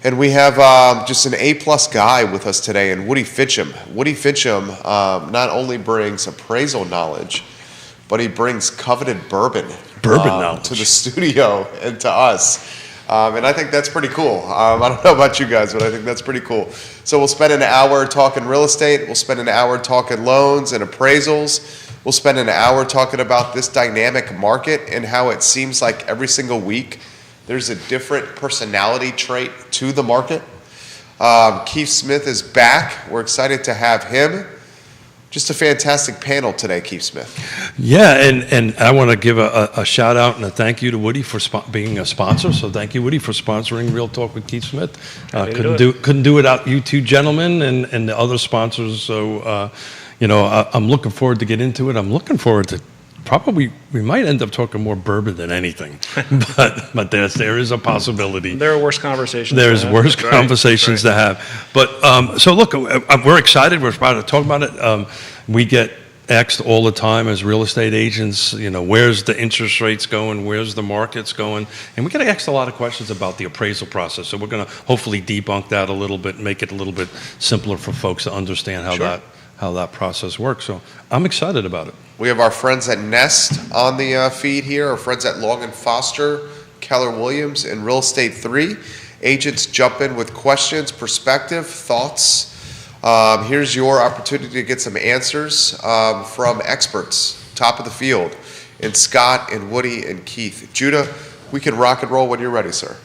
And we have just an A-plus guy with us today, and Woody Fencham. Woody Fencham not only brings appraisal knowledge, but he brings coveted bourbon knowledge to the studio and to us. And I think that's pretty cool. I don't know about you guys, but I think that's pretty cool. So we'll spend an hour talking real estate. We'll spend an hour talking loans and appraisals. We'll spend an hour talking about this dynamic market and how it seems like every single week there's a different personality trait to the market. Keith Smith is back. We're excited to have him. Just a fantastic panel today, Keith Smith. Yeah, and I want to give a shout out and a thank you to Woody for being a sponsor. So thank you, Woody, for sponsoring Real Talk with Keith Smith. Couldn't do it without you two gentlemen and the other sponsors. So, I'm looking forward to get into it. I'm looking forward to probably, we might end up talking more bourbon than anything, but there is a possibility. There are worse conversations. There's worse conversations to have. But so look, we're excited. We're about to talk about it. We get asked all the time as real estate agents, where's the interest rates going? Where's the markets going? And we get asked a lot of questions about the appraisal process. So we're going to hopefully debunk that a little bit, make it a little bit simpler for folks to understand how that process works. So I'm excited about it. We have our friends at Nest on the feed here, our friends at Long & Foster, Keller Williams, and Real Estate 3. Agents jump in with questions, perspective, thoughts. Here's your opportunity to get some answers from experts, top of the field, in Scott and Woody and Keith. Judah, we can rock and roll when you're ready, sir.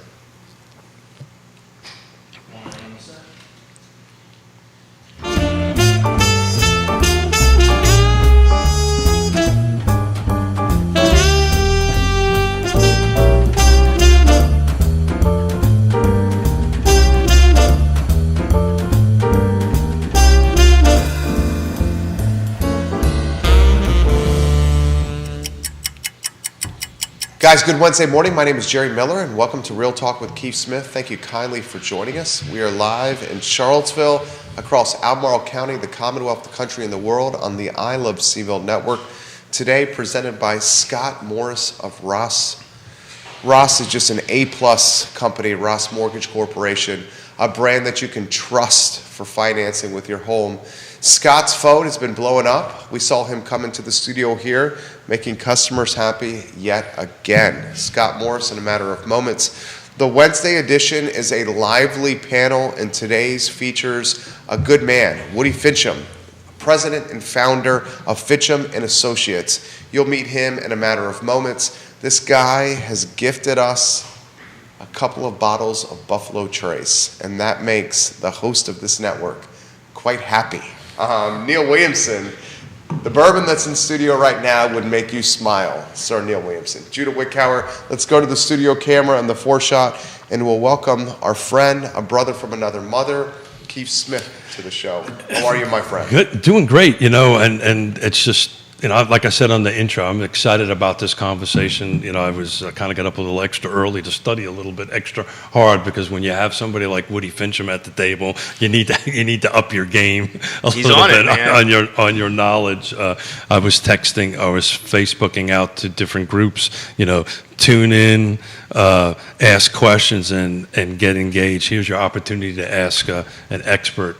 Guys, good Wednesday morning. My name is Jerry Miller, and welcome to Real Talk with Keith Smith. Thank you kindly for joining us. We are live in Charlottesville, across Albemarle County, the Commonwealth, the country, and the world on the I Love CVille Network. Today, presented by Scott Morris of Ross. Ross is just an A-plus company, Ross Mortgage Corporation, a brand that you can trust for financing with your home. Scott's phone has been blowing up. We saw him come into the studio here, making customers happy yet again. Scott Morris in a matter of moments. The Wednesday edition is a lively panel, and today's features a good man, Woody Fencham, president and founder of Fencham and Associates. You'll meet him in a matter of moments. This guy has gifted us a couple of bottles of Buffalo Trace, and that makes the host of this network quite happy. Neil Williamson, the bourbon that's in studio right now would make you smile, Sir Neil Williamson. Judah Wickhauer, let's go to the studio camera and the foreshot, and we'll welcome our friend, a brother from another mother, Keith Smith, to the show. How are you, my friend? Good, doing great, and it's just, like I said on the intro, I'm excited about this conversation. I kind of got up a little extra early to study a little bit extra hard, because when you have somebody like Woody Fencham at the table, you need to up your game a little bit on your knowledge. I was Facebooking out to different groups, tune in, ask questions, and get engaged. Here's your opportunity to ask an expert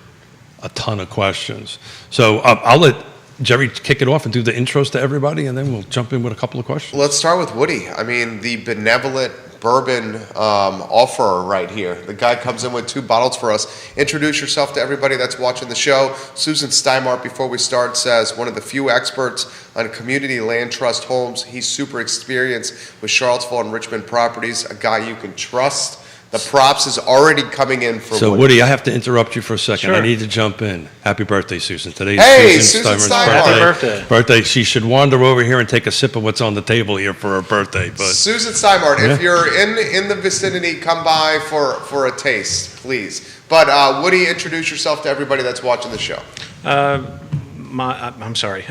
a ton of questions. So I'll let Jerry kick it off and do the intros to everybody, and then we'll jump in with a couple of questions. Let's start with Woody. I mean, the benevolent bourbon offerer right here. The guy comes in with 2 bottles for us. Introduce yourself to everybody that's watching the show. Susan Steinmart, before we start, says one of the few experts on community land trust homes. He's super experienced with Charlottesville and Richmond properties, a guy you can trust. The props is already coming in for So, Woody, I have to interrupt you for a second. Sure. I need to jump in. Happy birthday, Susan. Today's Susan Steinmart. Happy birthday. She should wander over here and take a sip of what's on the table here for her birthday. But Susan Steinmart, if you're in the vicinity, come by for a taste, please. But Woody, introduce yourself to everybody that's watching the show. I'm sorry.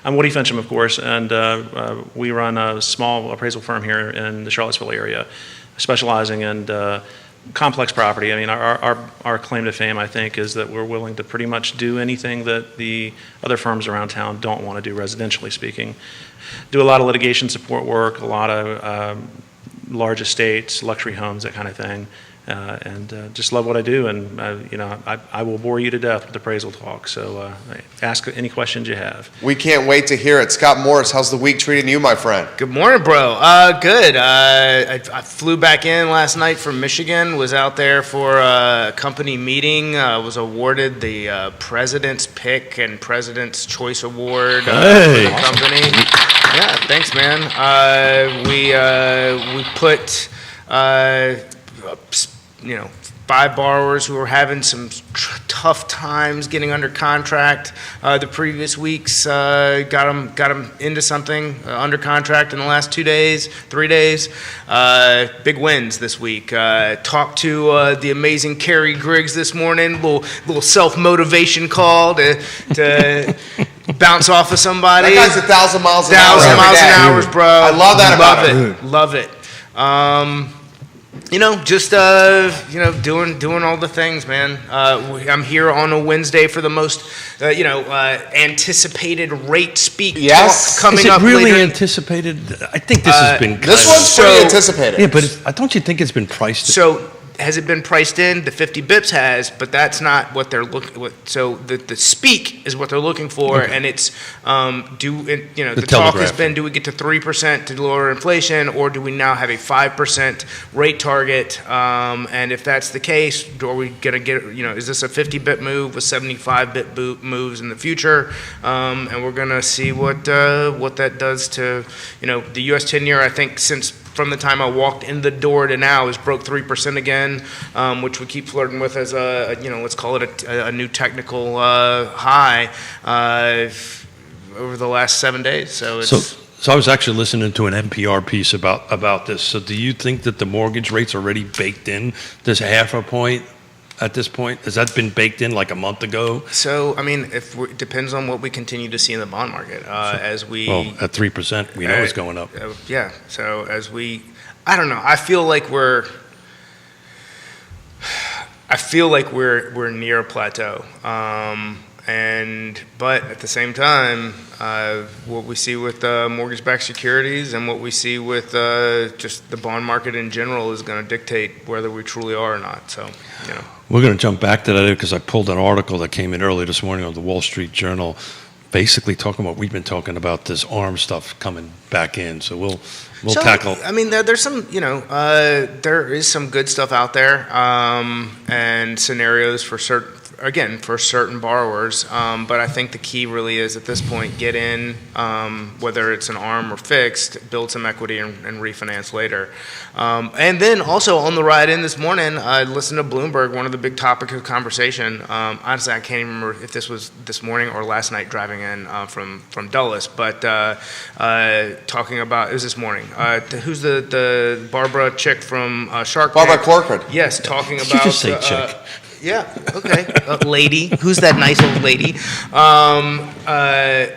I'm Woody Fencham, of course, and we run a small appraisal firm here in the Charlottesville area, specializing in complex property. I mean, our claim to fame, I think, is that we're willing to pretty much do anything that the other firms around town don't want to do, residentially speaking. Do a lot of litigation support work, a lot of large estates, luxury homes, that kind of thing. and just love what I do. And I will bore you to death with appraisal talk. So ask any questions you have. We can't wait to hear it. Scott Morris, how's the week treating you, my friend? Good morning, bro. Good. I flew back in last night from Michigan, was out there for a company meeting, was awarded the President's Pick and President's Choice Award for the company. Yeah, thanks, man. We put, 5 borrowers who were having some tough times getting under contract the previous weeks. Got them into something under contract in the last 3 days. Big wins this week. Talked to the amazing Carrie Griggs this morning. Little self-motivation call to bounce off of somebody. That guy's 1,000 miles an hour. 1,000 miles an hour, bro. I love that about him. Love it. Doing all the things, man. I'm here on a Wednesday for the most, anticipated rate speak talk coming up later. Is it really anticipated? I think this has been. This one's pretty anticipated. Yeah, but don't you think it's been priced? So. Has it been priced in? The 50 bips has, but that's not what they're looking. So the speak is what they're looking for, and it's the talk has been: do we get to 3% to lower inflation, or do we now have a 5% rate target? And if that's the case, are we gonna get? Is this a 50 bip move with 75 bip moves in the future? And we're gonna see what that does to the U.S. 10-year. I think since. From the time I walked in the door to now, has broke 3% again, which we keep flirting with as let's call it a new technical high over the last 7 days. So I was actually listening to an NPR piece about this. So do you think that the mortgage rate's already baked in this 0.5 point? At this point, has that been baked in like a month ago? So, it depends on what we continue to see in the bond market. At 3%, we know it's going up. Yeah. So I don't know. I feel like we're near a plateau. But at the same time, what we see with mortgage-backed securities and what we see with just the bond market in general is going to dictate whether we truly are or not. So, We're going to jump back to that because I pulled an article that came in early this morning on the Wall Street Journal, basically talking about we've been talking about this ARM stuff coming back in. So we'll tackle. There's some, there is some good stuff out there, and scenarios for certain borrowers. But I think the key really is at this point, get in, whether it's an ARM or fixed, build some equity and refinance later. And then also on the ride in this morning, I listened to Bloomberg, one of the big topics of conversation. Honestly, I can't even remember if this was this morning or last night driving in from Dulles, but talking about, it was this morning. Who's the Barbara chick from Shark Tank? Barbara Corcoran. Yes, talking about. Did you just say chick? Yeah, okay. Lady. Who's that nice old lady?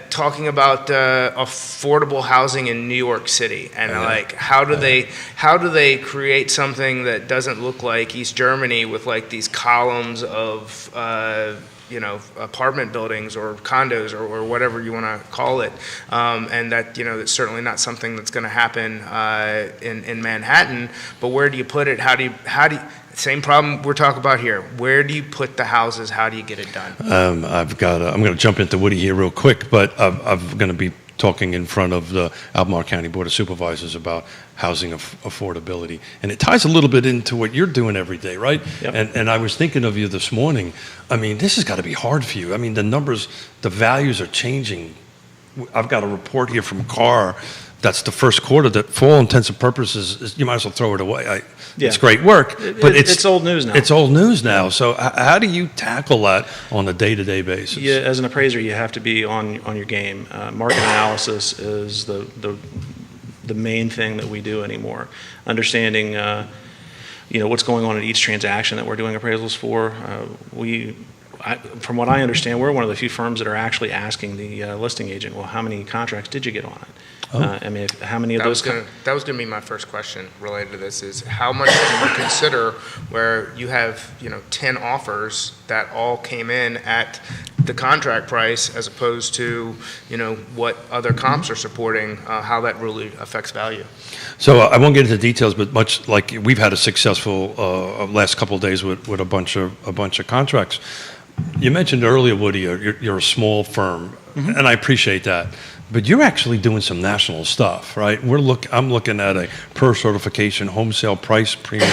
Talking about affordable housing in New York City, and how do they create something that doesn't look like East Germany with like these columns of apartment buildings or condos or whatever you want to call it, and that that's certainly not something that's going to happen in Manhattan. But where do you put it? How do you same problem we're talking about here. Where do you put the houses? How do you get it done? I'm going to jump into Woody here real quick, but I'm going to be talking in front of the Albemarle County Board of Supervisors about housing affordability. And it ties a little bit into what you're doing every day, right? Yep. And I was thinking of you this morning. This has got to be hard for you. The numbers, the values are changing. I've got a report here from CAR that's the first quarter that, for all intents and purposes, you might as well throw it away. It's great work, but it's old news now. It's old news now. So how do you tackle that on a day-to-day basis? Yeah, as an appraiser, you have to be on your game. Market analysis is the main thing that we do anymore. Understanding, what's going on in each transaction that we're doing appraisals for. From what I understand, we're one of the few firms that are actually asking the listing agent, well, how many contracts did you get on it? How many of those? That was going to be my first question related to this: is how much do you consider where you have 10 offers that all came in at the contract price as opposed to, what other comps are supporting, how that really affects value. So I won't get into details, but much like we've had a successful last couple of days with a bunch of contracts. You mentioned earlier, Woody, you're a small firm, and I appreciate that. But you're actually doing some national stuff, right? I'm looking at a per certification home sale price premium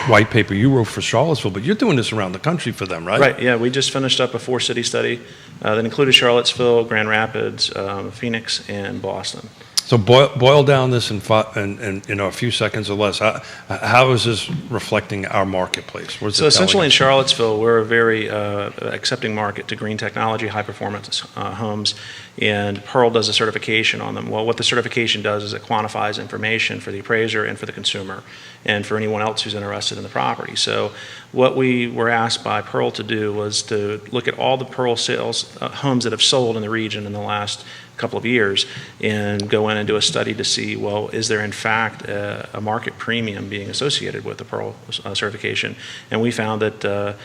white paper you wrote for Charlottesville, but you're doing this around the country for them, right? Right. Yeah, we just finished up a 4-city study that included Charlottesville, Grand Rapids, Phoenix, and Boston. So boil down this in a few seconds or less. How is this reflecting our marketplace? So essentially in Charlottesville, we're a very accepting market to green technology, high performance homes, and Pearl does a certification on them. Well, what the certification does is it quantifies information for the appraiser and for the consumer and for anyone else who's interested in the property. So what we were asked by Pearl to do was to look at all the Pearl sales homes that have sold in the region in the last couple of years and go in and do a study to see, well, is there in fact a market premium being associated with the Pearl certification? And we found that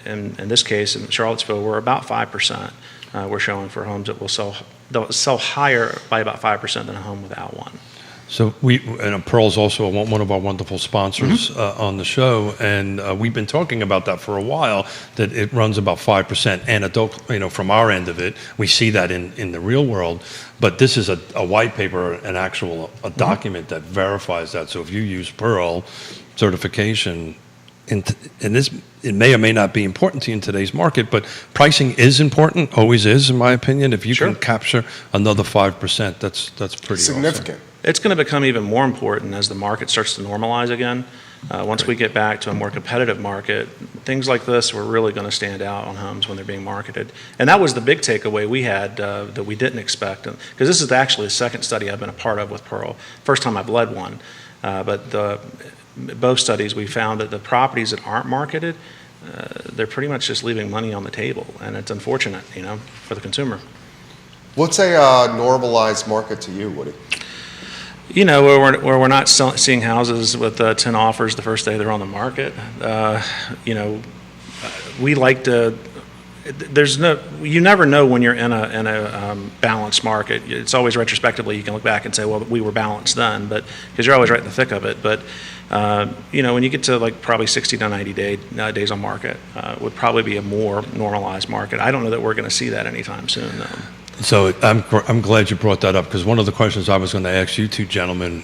in this case, in Charlottesville, we're about 5%. We're showing for homes that will sell higher by about 5% than a home without one. So Pearl's also one of our wonderful sponsors on the show, and we've been talking about that for a while. That it runs about 5% anecdotal, from our end of it. We see that in the real world, but this is a white paper, an actual document that verifies that. So if you use Pearl certification, and this, it may or may not be important to you in today's market, but pricing is important, always is, in my opinion. If you can capture another 5%, that's pretty significant. Awesome. It's going to become even more important as the market starts to normalize again. Once we get back to a more competitive market, things like this were really going to stand out on homes when they're being marketed. And that was the big takeaway we had that we didn't expect. Because this is actually the second study I've been a part of with Pearl. First time I've led one. But both studies, we found that the properties that aren't marketed, they're pretty much just leaving money on the table. And it's unfortunate, for the consumer. What's a normalized market to you, Woody? Where we're not seeing houses with 10 offers the first day they're on the market. We like to. You never know when you're in a balanced market. It's always retrospectively you can look back and say, well, we were balanced then, but because you're always right in the thick of it. But when you get to like probably 60 to 90 days on market, would probably be a more normalized market. I don't know that we're going to see that anytime soon, though. So I'm glad you brought that up, because one of the questions I was going to ask you two gentlemen,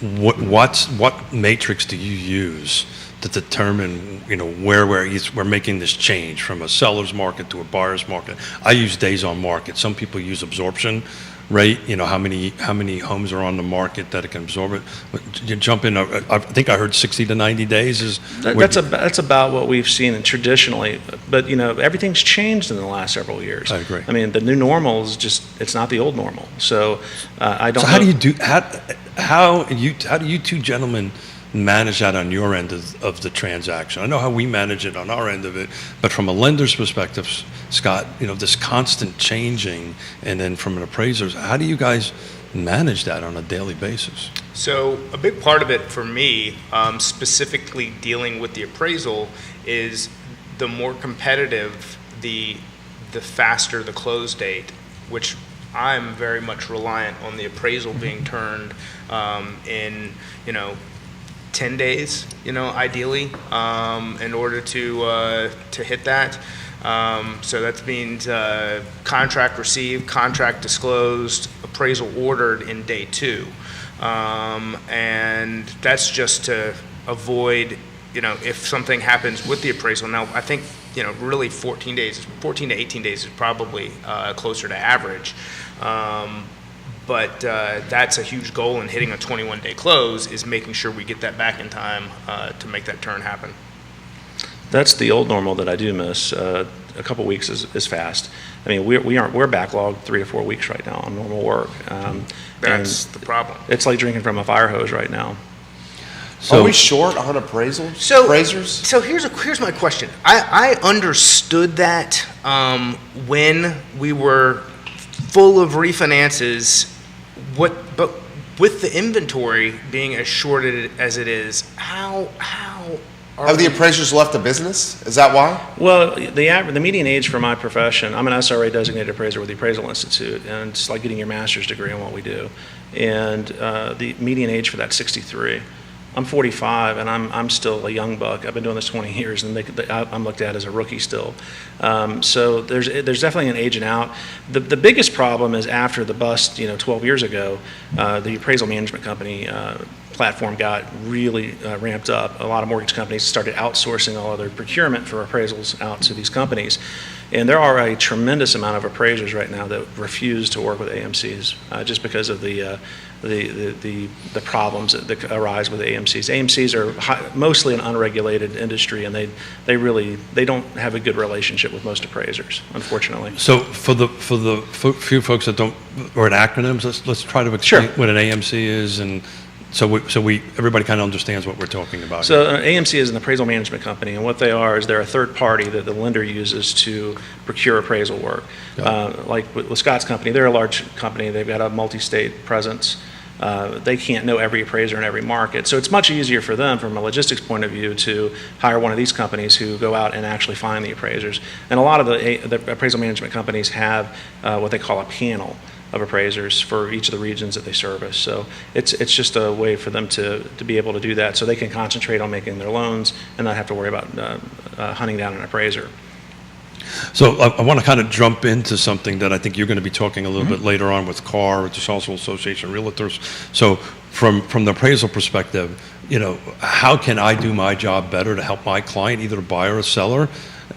what matrix do you use to determine, where we're making this change from a seller's market to a buyer's market? I use days on market. Some people use absorption rate, how many homes are on the market that it can absorb it. You jump in, I think I heard 60 to 90 days is... That's about what we've seen traditionally, but everything's changed in the last several years. I agree. I mean, the new normal is it's not the old normal. So I don't know. How do you two gentlemen manage that on your end of the transaction? I know how we manage it on our end of it, but from a lender's perspective, Scott, this constant changing, and then from an appraiser's, how do you guys manage that on a daily basis? So a big part of it for me, specifically dealing with the appraisal, is the more competitive, the faster the close date, which I'm very much reliant on the appraisal being turned in 10 days, ideally, in order to hit that. So that means contract received, contract disclosed, appraisal ordered in day 2. And that's just to avoid, if something happens with the appraisal. Now, I think, really 14 to 18 days is probably closer to average. But that's a huge goal in hitting a 21-day close, is making sure we get that back in time to make that turn happen. That's the old normal that I do miss. A couple weeks is fast. I mean, we're backlogged 3 to 4 weeks right now on normal work. That's the problem. It's like drinking from a fire hose right now. So, are we short on appraisers? So here's my question. I understood that when we were full of refinances, but with the inventory being as shorted as it is, how Have the appraisers left the business? Is that why? Well, the median age for my profession, I'm an SRA designated appraiser with the Appraisal Institute, and it's like getting your master's degree in what we do. And the median age for that's 63. I'm 45, and I'm still a young buck. I've been doing this 20 years, and I'm looked at as a rookie still. So there's definitely an aging out. The biggest problem is after the bust, 12 years ago, the appraisal management company platform got really ramped up. A lot of mortgage companies started outsourcing all of their procurement for appraisals out to these companies. And there are a tremendous amount of appraisers right now that refuse to work with AMCs just because of the problems that arise with AMCs. AMCs are mostly an unregulated industry, and they don't have a good relationship with most appraisers, unfortunately. So for the few folks that don't, or in acronyms, let's try to explain what an AMC is, and so everybody kind of understands what we're talking about. So AMC is an appraisal management company, and what they are is they're a third party that the lender uses to procure appraisal work. Like with Scott's company, they're a large company. They've got a multi-state presence. They can't know every appraiser in every market. So it's much easier for them from a logistics point of view to hire one of these companies who go out and actually find the appraisers. And a lot of the appraisal management companies have what they call a panel of appraisers for each of the regions that they service. So it's just a way for them to be able to do that so they can concentrate on making their loans and not have to worry about hunting down an appraiser. So I want to kind of jump into something that I think you're going to be talking a little bit later on with CAR, with the Charlottesville Association of Realtors. So from the appraisal perspective, how can I do my job better to help my client, either a buyer or a seller,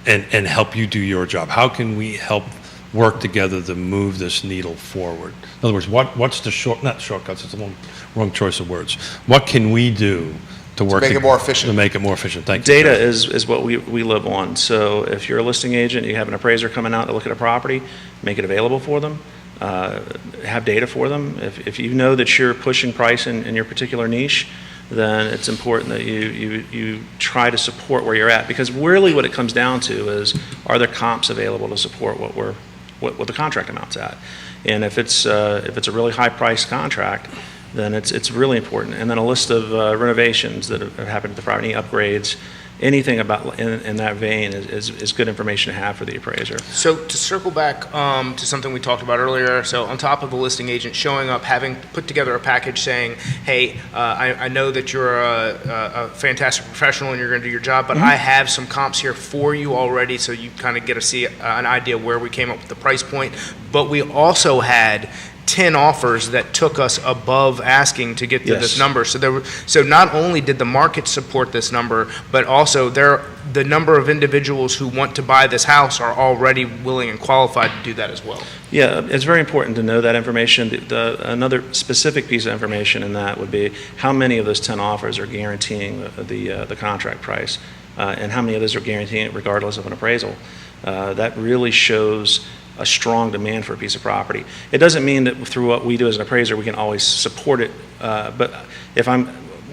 and help you do your job? How can we help work together to move this needle forward? In other words, what's the not shortcuts, it's a wrong choice of words. What can we do to make it more efficient? To make it more efficient. Thank you. Data is what we live on. So if you're a listing agent, you have an appraiser coming out to look at a property, make it available for them, have data for them. If you know that you're pushing price in your particular niche, then it's important that you try to support where you're at, because really what it comes down to is, are there comps available to support what the contract amount's at? And if it's a really high priced contract, then it's really important. And then a list of renovations that have happened to the property, upgrades, anything about in that vein is good information to have for the appraiser. So to circle back to something we talked about earlier, so on top of the listing agent showing up, having put together a package saying, hey, I know that you're a fantastic professional and you're going to do your job, but I have some comps here for you already, so you kind of get to see an idea where we came up with the price point. But we also had 10 offers that took us above asking to get to this number. So not only did the market support this number, but also the number of individuals who want to buy this house are already willing and qualified to do that as well. Yeah, it's very important to know that information. Another specific piece of information in that would be how many of those 10 offers are guaranteeing the contract price, and how many of those are guaranteeing it regardless of an appraisal. That really shows a strong demand for a piece of property. It doesn't mean that through what we do as an appraiser we can always support it, but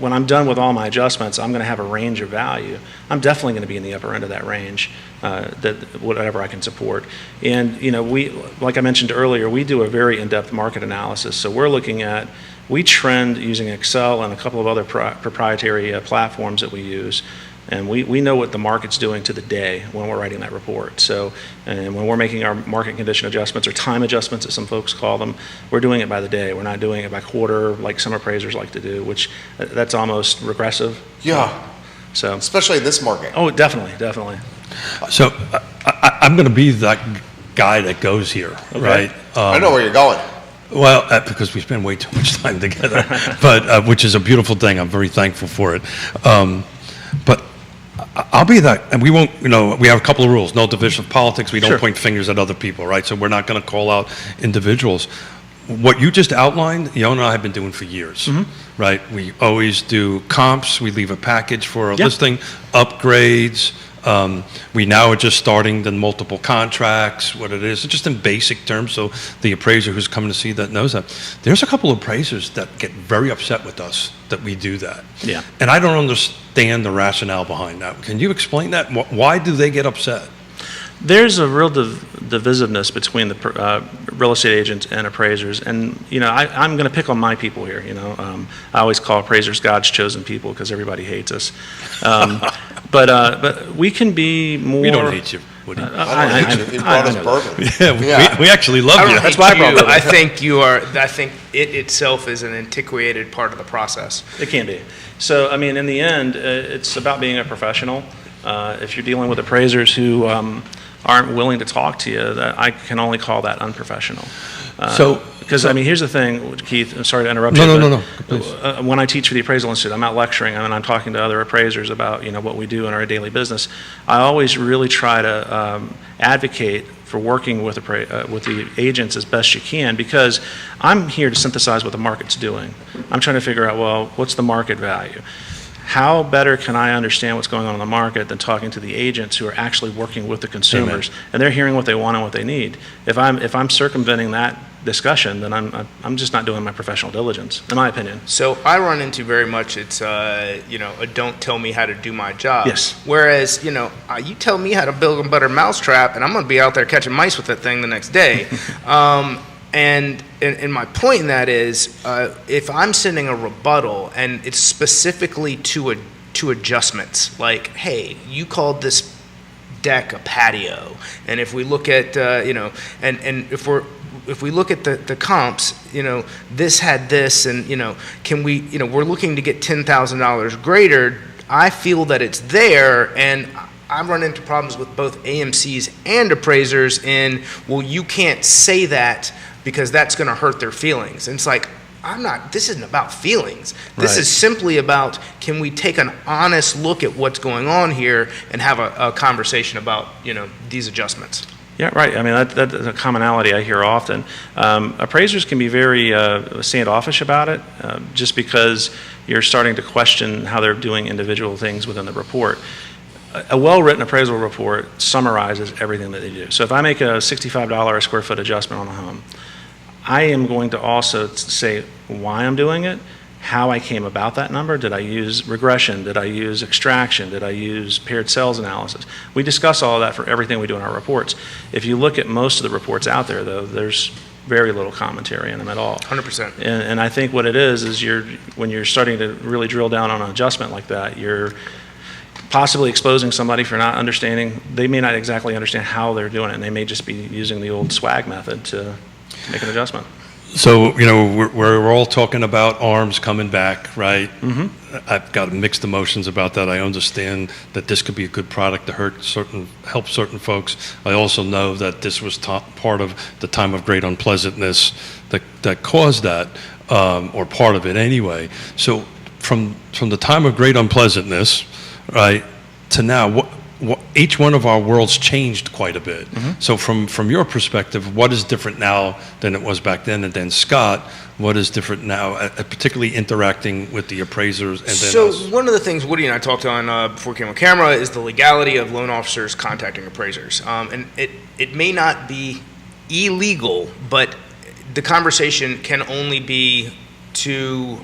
when I'm done with all my adjustments, I'm going to have a range of value. I'm definitely going to be in the upper end of that range, that whatever I can support. And we, like I mentioned earlier, we do a very in-depth market analysis. So we trend using Excel and a couple of other proprietary platforms that we use. And we know what the market's doing to the day when we're writing that report. So, and when we're making our market condition adjustments, or time adjustments as some folks call them, we're doing it by the day. We're not doing it by quarter like some appraisers like to do, which that's almost regressive. Yeah. So, especially in this market. Oh, definitely. So I'm going to be that guy that goes here, right? I know where you're going. Well, because we spend way too much time together, but which is a beautiful thing. I'm very thankful for it. But I'll be that, and we won't, we have a couple of rules. No division of politics. We don't point fingers at other people, right? So we're not going to call out individuals. What you just outlined, Yona and I have been doing for years, right? We always do comps. We leave a package for a listing, upgrades. We now are just starting the multiple contracts, what it is, just in basic terms, so the appraiser who's coming to see that knows that. There's a couple of appraisers that get very upset with us that we do that. Yeah. And I don't understand the rationale behind that. Can you explain that? Why do they get upset? There's a real divisiveness between the real estate agents and appraisers. And, I'm going to pick on my people here, I always call appraisers God's chosen people because everybody hates us. But we can be more... We don't hate you, Woody. I don't hate you. You brought us bourbon. Yeah, we actually love you. That's my problem. I think it itself is an antiquated part of the process. It can be. So, in the end, it's about being a professional. If you're dealing with appraisers who aren't willing to talk to you, I can only call that unprofessional. Because here's the thing, Keith. I'm sorry to interrupt you. No. Please. When I teach for the Appraisal Institute, I'm not lecturing. I'm talking to other appraisers about what we do in our daily business. I always really try to advocate for working with the agents as best you can, because I'm here to synthesize what the market's doing. I'm trying to figure out, well, what's the market value? How better can I understand what's going on in the market than talking to the agents who are actually working with the consumers? Amen. And they're hearing what they want and what they need. If I'm circumventing that discussion, then I'm just not doing my professional diligence, in my opinion. So I run into very much it's a don't tell me how to do my job. Yes. Whereas you tell me how to build a better mousetrap, and I'm going to be out there catching mice with that thing the next day. And my point in that is, if I'm sending a rebuttal and it's specifically to adjustments, like, hey, you called this deck a patio, and if we look at if we look at the comps, this had this, and can we, we're looking to get $10,000 greater. I feel that it's there, and I run into problems with both AMCs and appraisers in, well, you can't say that because that's going to hurt their feelings. And it's like, this isn't about feelings. This is simply about, can we take an honest look at what's going on here and have a conversation about, these adjustments. Yeah, right. That's a commonality I hear often. Appraisers can be very standoffish about it, just because you're starting to question how they're doing individual things within the report. A well-written appraisal report summarizes everything that they do. So if I make a $65 a square foot adjustment on a home, I am going to also say why I'm doing it, how I came about that number. Did I use regression? Did I use extraction? Did I use paired sales analysis? We discuss all of that for everything we do in our reports. If you look at most of the reports out there, though, there's very little commentary in them at all. 100%. And I think what it is when you're starting to really drill down on an adjustment like that, you're possibly exposing somebody for not understanding. They may not exactly understand how they're doing it, and they may just be using the old swag method to make an adjustment. So, we're all talking about ARMs coming back, right? Mm-hmm. I've got mixed emotions about that. I understand that this could be a good product to help certain folks. I also know that this was part of the time of great unpleasantness that caused that, or part of it anyway. So from the time of great unpleasantness, right, to now, each one of our worlds changed quite a bit. Mm-hmm. So from your perspective, what is different now than it was back then? And then Scott, what is different now, particularly interacting with the appraisers and then us? One of the things Woody and I talked on before we came on camera is the legality of loan officers contacting appraisers. And it may not be illegal, but the conversation can only be to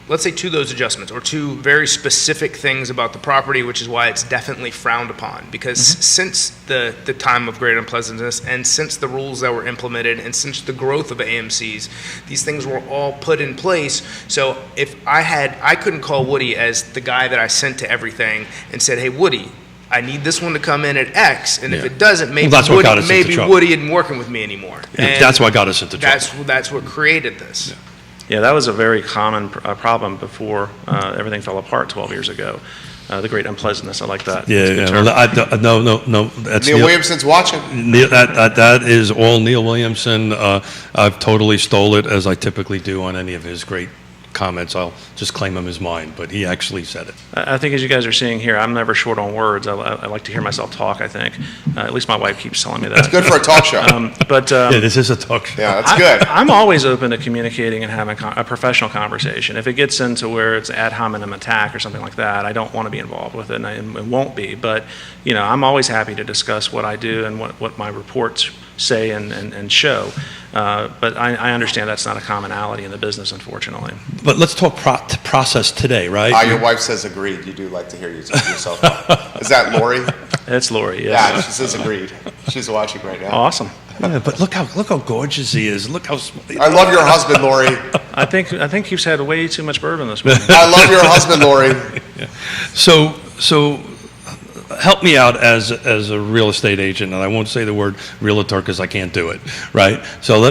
let's say to those adjustments or to very specific things about the property, which is why it's definitely frowned upon. Because since the time of great unpleasantness and since the rules that were implemented and since the growth of AMCs, these things were all put in place. So if I couldn't call Woody as the guy that I sent to everything and said, hey, Woody, I need this one to come in at X, and if it doesn't, maybe Woody isn't working with me anymore. And that's what got us into trouble. That's what created this. Yeah, that was a very common problem before everything fell apart 12 years ago. The great unpleasantness, I like that. Yeah. No. That's Neil Williamson's watching. That is all Neil Williamson. I've totally stole it, as I typically do on any of his great comments. I'll just claim them as mine, but he actually said it. I think as you guys are seeing here, I'm never short on words. I like to hear myself talk, I think. At least my wife keeps telling me that. That's good for a talk show. Yeah, this is a talk show. Yeah, that's good. I'm always open to communicating and having a professional conversation. If it gets into where it's ad hominem attack or something like that, I don't want to be involved with it, and it won't be. But, I'm always happy to discuss what I do and what my reports say and show. But I understand that's not a commonality in the business, unfortunately. But let's talk process today, right? Your wife says agreed. You do like to hear yourself. Is that Lori? It's Lori, yes. Yeah, she says agreed. She's watching right now. Awesome. Yeah, but look how gorgeous he is. Look how. I love your husband, Lori. I think you've had way too much bourbon this morning. I love your husband, Lori. Yeah. So help me out as a real estate agent, and I won't say the word realtor because I can't do it, right? So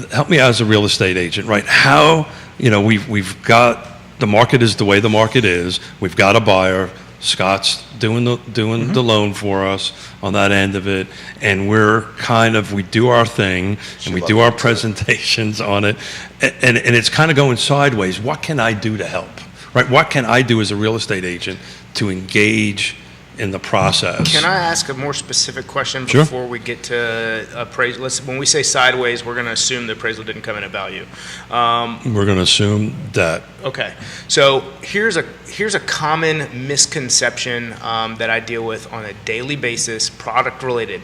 help me out as a real estate agent, right? How, we've got, the market is the way the market is. We've got a buyer. Scott's doing the loan for us on that end of it, and we do our thing, and we do our presentations on it, and it's kind of going sideways. What can I do to help, right? What can I do as a real estate agent to engage in the process? Can I ask a more specific question Sure. before we get to appraisal? When we say sideways, we're going to assume the appraisal didn't come in at value. We're going to assume that. Okay, so here's a common misconception that I deal with on a daily basis, product related.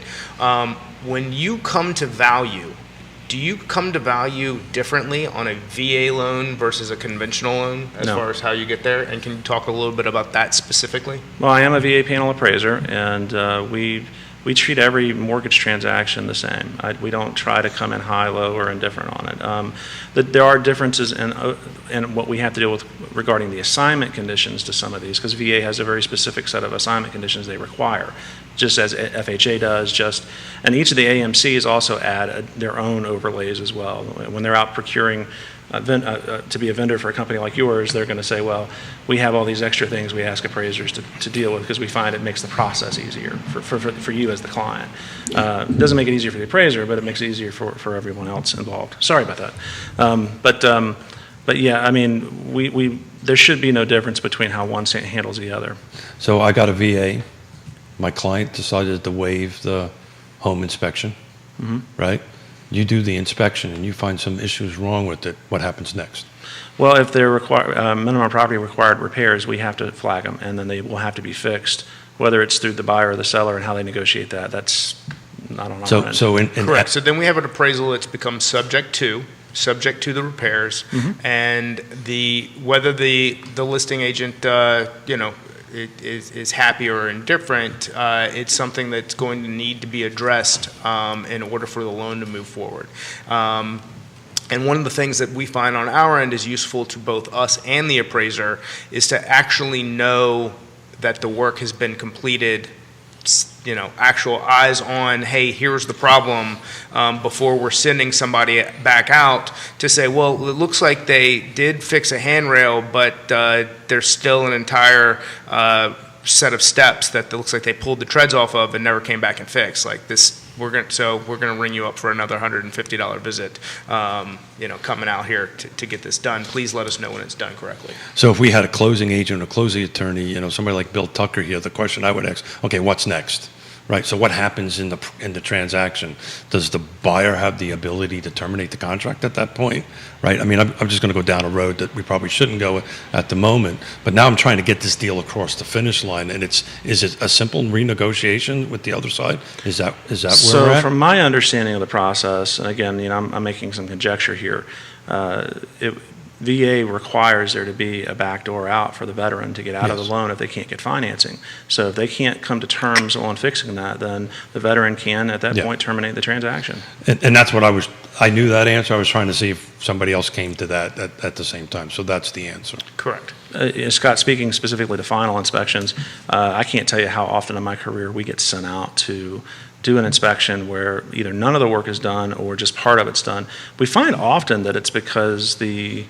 When you come to value, do you come to value differently on a VA loan versus a conventional loan as No. far as how you get there? And can you talk a little bit about that specifically? Well, I am a VA panel appraiser, and we treat every mortgage transaction the same. We don't try to come in high, low, or indifferent on it. There are differences in what we have to deal with regarding the assignment conditions to some of these, because VA has a very specific set of assignment conditions they require, just as FHA does. And each of the AMCs also add their own overlays as well. When they're out procuring to be a vendor for a company like yours, they're going to say, well, we have all these extra things we ask appraisers to deal with because we find it makes the process easier for you as the client. It doesn't make it easier for the appraiser, but it makes it easier for everyone else involved. Sorry about that. But yeah, I mean, there should be no difference between how one handles the other. So I got a VA. My client decided to waive the home inspection, right? You do the inspection and you find some issues wrong with it. What happens next? Well, if they're minimum property required repairs, we have to flag them, and then they will have to be fixed, whether it's through the buyer or the seller, and how they negotiate that. That's not on our end. Correct. So then we have an appraisal that's become subject to the repairs, and whether the listing agent is happy or indifferent, it's something that's going to need to be addressed in order for the loan to move forward. And one of the things that we find on our end is useful to both us and the appraiser is to actually know that the work has been completed, actual eyes on, hey, here's the problem, before we're sending somebody back out to say, well, it looks like they did fix a handrail, but there's still an entire set of steps that looks like they pulled the treads off of and never came back and fixed. Like this, we're gonna ring you up for another $150 visit, coming out here to get this done. Please let us know when it's done correctly. So if we had a closing agent, a closing attorney, somebody like Bill Tucker here, the question I would ask, okay, what's next? Right, so what happens in the transaction? Does the buyer have the ability to terminate the contract at that point? Right, I mean, I'm just going to go down a road that we probably shouldn't go at the moment. But now I'm trying to get this deal across the finish line, and is it a simple renegotiation with the other side? Is that where we're at? So from my understanding of the process, and again, I'm making some conjecture here. VA requires there to be a backdoor out for the veteran to get out of the loan if they can't get financing. So if they can't come to terms on fixing that, then the veteran can, at that point, terminate the transaction. And that's what I knew that answer. I was trying to see if somebody else came to that at the same time. So that's the answer. Correct. Scott, speaking specifically to final inspections, I can't tell you how often in my career we get sent out to do an inspection where either none of the work is done or just part of it's done. We find often that it's because the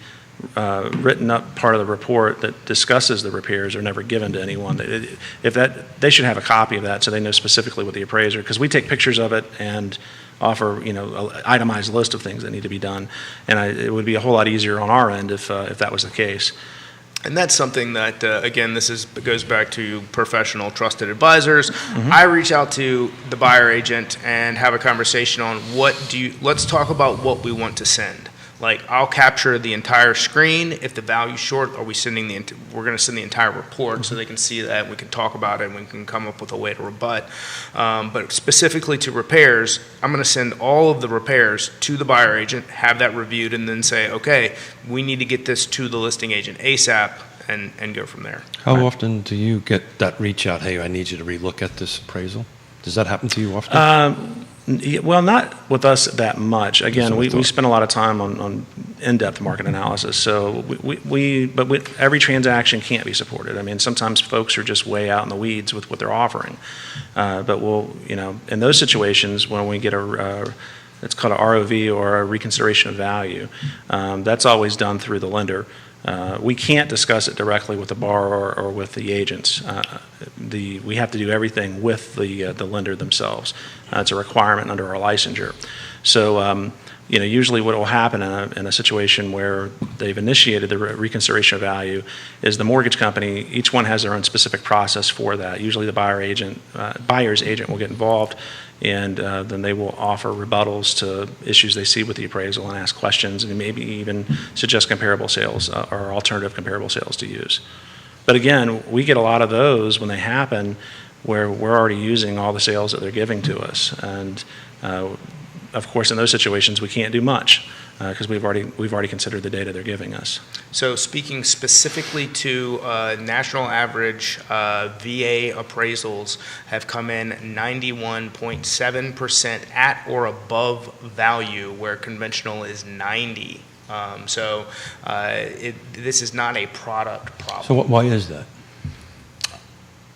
written up part of the report that discusses the repairs are never given to anyone. They should have a copy of that so they know specifically what the appraiser, because we take pictures of it and offer an itemized list of things that need to be done, and it would be a whole lot easier on our end if that was the case. And that's something that, again, goes back to professional, trusted advisors. I reach out to the buyer agent and have a conversation on let's talk about what we want to send. Like, I'll capture the entire screen. If the value's short, are we sending we're going to send the entire report so they can see that, we can talk about it, and we can come up with a way to rebut. But specifically to repairs, I'm going to send all of the repairs to the buyer agent, have that reviewed, and then say, okay, we need to get this to the listing agent ASAP, and go from there. How often do you get that reach out, hey, I need you to relook at this appraisal? Does that happen to you often? Well, not with us that much. Again, we thought. spend a lot of time on in-depth market analysis. So every transaction can't be supported. I mean, sometimes folks are just way out in the weeds with what they're offering. But in those situations, when we get it's called a ROV, or a reconsideration of value, that's always done through the lender. We can't discuss it directly with the borrower or with the agents. We have to do everything with the lender themselves. It's a requirement under our licensure. So, usually what will happen in a situation where they've initiated the reconsideration of value is the mortgage company, each one has their own specific process for that. Usually the buyer's agent will get involved, and then they will offer rebuttals to issues they see with the appraisal and ask questions, and maybe even suggest comparable sales or alternative comparable sales to use. But again, we get a lot of those when they happen where we're already using all the sales that they're giving to us. And of course, in those situations, we can't do much because we've already considered the data they're giving us. So speaking specifically to national average, VA appraisals have come in 91.7% at or above value, where conventional is 90. This is not a product problem. So why is that?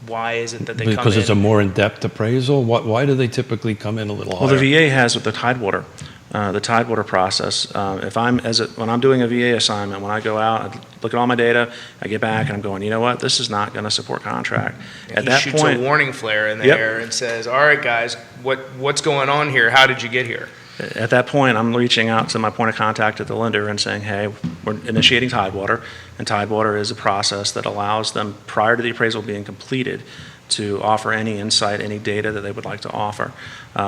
Why is it that they come in? Because it's a more in-depth appraisal? Why do they typically come in a little higher? Well, the VA has with the Tidewater. The Tidewater process. When I'm doing a VA assignment, when I go out, I look at all my data, I get back, and I'm going, you know what, this is not going to support contract. At that point, shoots a warning flare in there and says, all right, guys, what's going on here? How did you get here? At that point, I'm reaching out to my point of contact at the lender and saying, hey, we're initiating Tidewater, and Tidewater is a process that allows them, prior to the appraisal being completed, to offer any insight, any data that they would like to offer.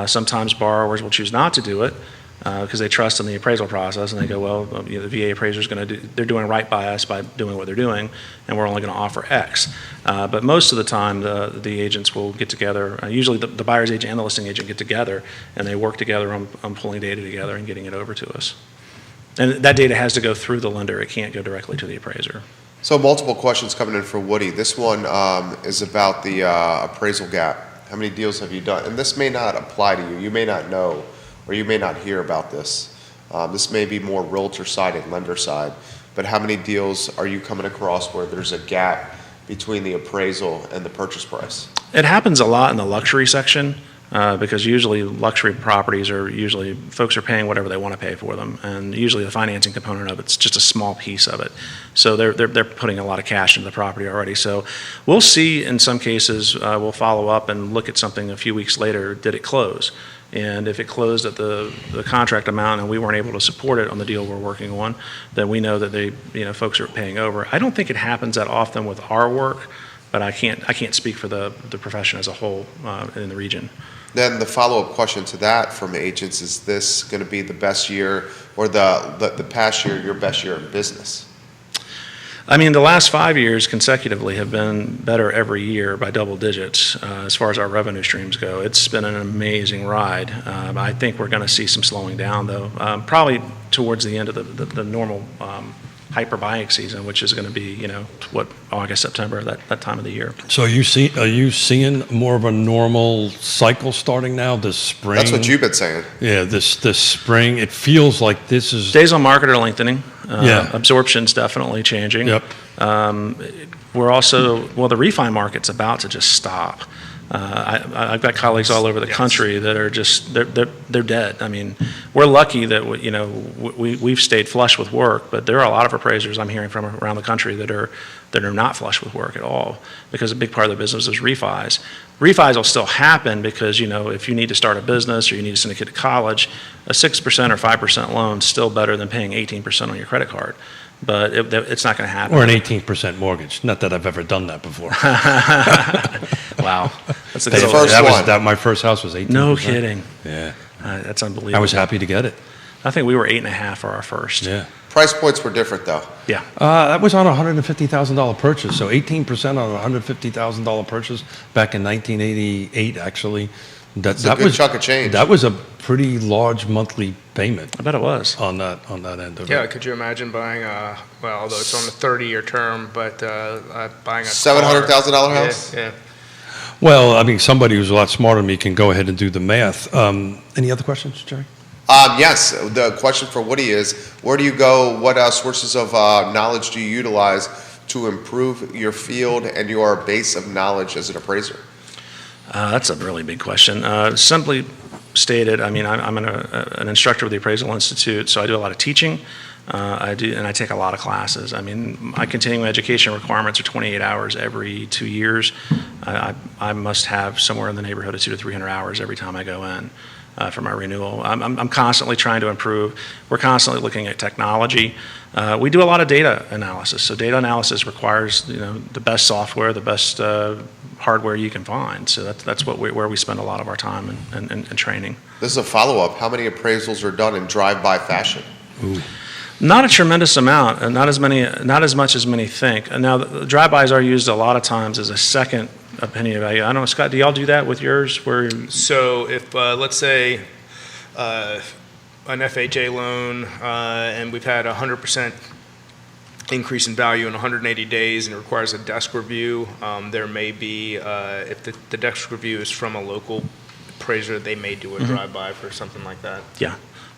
Sometimes borrowers will choose not to do it because they trust in the appraisal process, and they go, well, the VA appraiser is they're doing right by us by doing what they're doing, and we're only going to offer X. But most of the time, the agents will get together. Usually, the buyer's agent and the listing agent get together, and they work together on pulling data together and getting it over to us. And that data has to go through the lender. It can't go directly to the appraiser. So multiple questions coming in for Woody. This one is about the appraisal gap. How many deals have you done? And this may not apply to you. You may not know, or you may not hear about this. This may be more realtor side and lender side. But how many deals are you coming across where there's a gap between the appraisal and the purchase price? It happens a lot in the luxury section. Because usually luxury properties folks are paying whatever they want to pay for them, and usually the financing component of it's just a small piece of it. So they're putting a lot of cash into the property already. So we'll see in some cases, we'll follow up and look at something a few weeks later. Did it close? And if it closed at the contract amount and we weren't able to support it on the deal we're working on, then we know that folks are paying over. I don't think it happens that often with our work, but I can't speak for the profession as a whole in the region. Then the follow-up question to that from agents, is this going to be the best year, or the past year your best year in business? I mean, the last 5 years consecutively have been better every year by double digits as far as our revenue streams go. It's been an amazing ride. I think we're going to see some slowing down, though, probably towards the end of the normal hyper buying season, which is going to be, August, September, that time of the year. So are you seeing more of a normal cycle starting now this spring? That's what you've been saying. Yeah, this spring, it feels like this is... Days on market are lengthening. Absorption's definitely changing. Yep. We're also, the refi market's about to just stop. I've got colleagues all over the country that are just they're dead. I mean, we're lucky that we've stayed flush with work, but there are a lot of appraisers I'm hearing from around the country that are not flush with work at all, because a big part of their business is refis. Refis will still happen because if you need to start a business or you need to send a kid to college, a 6% or 5% loan is still better than paying 18% on your credit card. But it's not going to happen. Or an 18% mortgage. Not that I've ever done that before. Wow. That's the first one. My first house was 18%. No kidding. Yeah. That's unbelievable. I was happy to get it. I think we were 8.5 for our first. Yeah. Price points were different, though. Yeah. That was on a $150,000 purchase, so 18% on a $150,000 purchase back in 1988, actually. That's a good chunk of change. That was a pretty large monthly payment I bet it was. on that end of Yeah, it. could you imagine buying although it's on a 30-year term, but buying a $700,000 car. house? Yeah. Well, I mean, somebody who's a lot smarter than me can go ahead and do the math. Any other questions, Jerry? Yes, the question for Woody is, where do you go, what sources of knowledge do you utilize to improve your field and your base of knowledge as an appraiser? That's a really big question. Simply stated, I mean, I'm an instructor with the Appraisal Institute, so I do a lot of teaching. And I take a lot of classes. I mean, my continuing education requirements are 28 hours every 2 years. I must have somewhere in the neighborhood of 200 to 300 hours every time I go in for my renewal. I'm constantly trying to improve. We're constantly looking at technology. We do a lot of data analysis. So data analysis requires, the best software, the best hardware you can find. So that's where we spend a lot of our time and training. This is a follow-up. How many appraisals are done in drive-by fashion? Ooh. Not a tremendous amount, and not as much as many think. And now, the drive-bys are used a lot of times as a second opinion value. I don't know, Scott, do y'all do that with yours? So if, let's say, an FHA loan, and we've had 100% increase in value in 180 days and it requires a desk review, there may be, if the desk review is from a local appraiser, they may do a drive-by for something like that.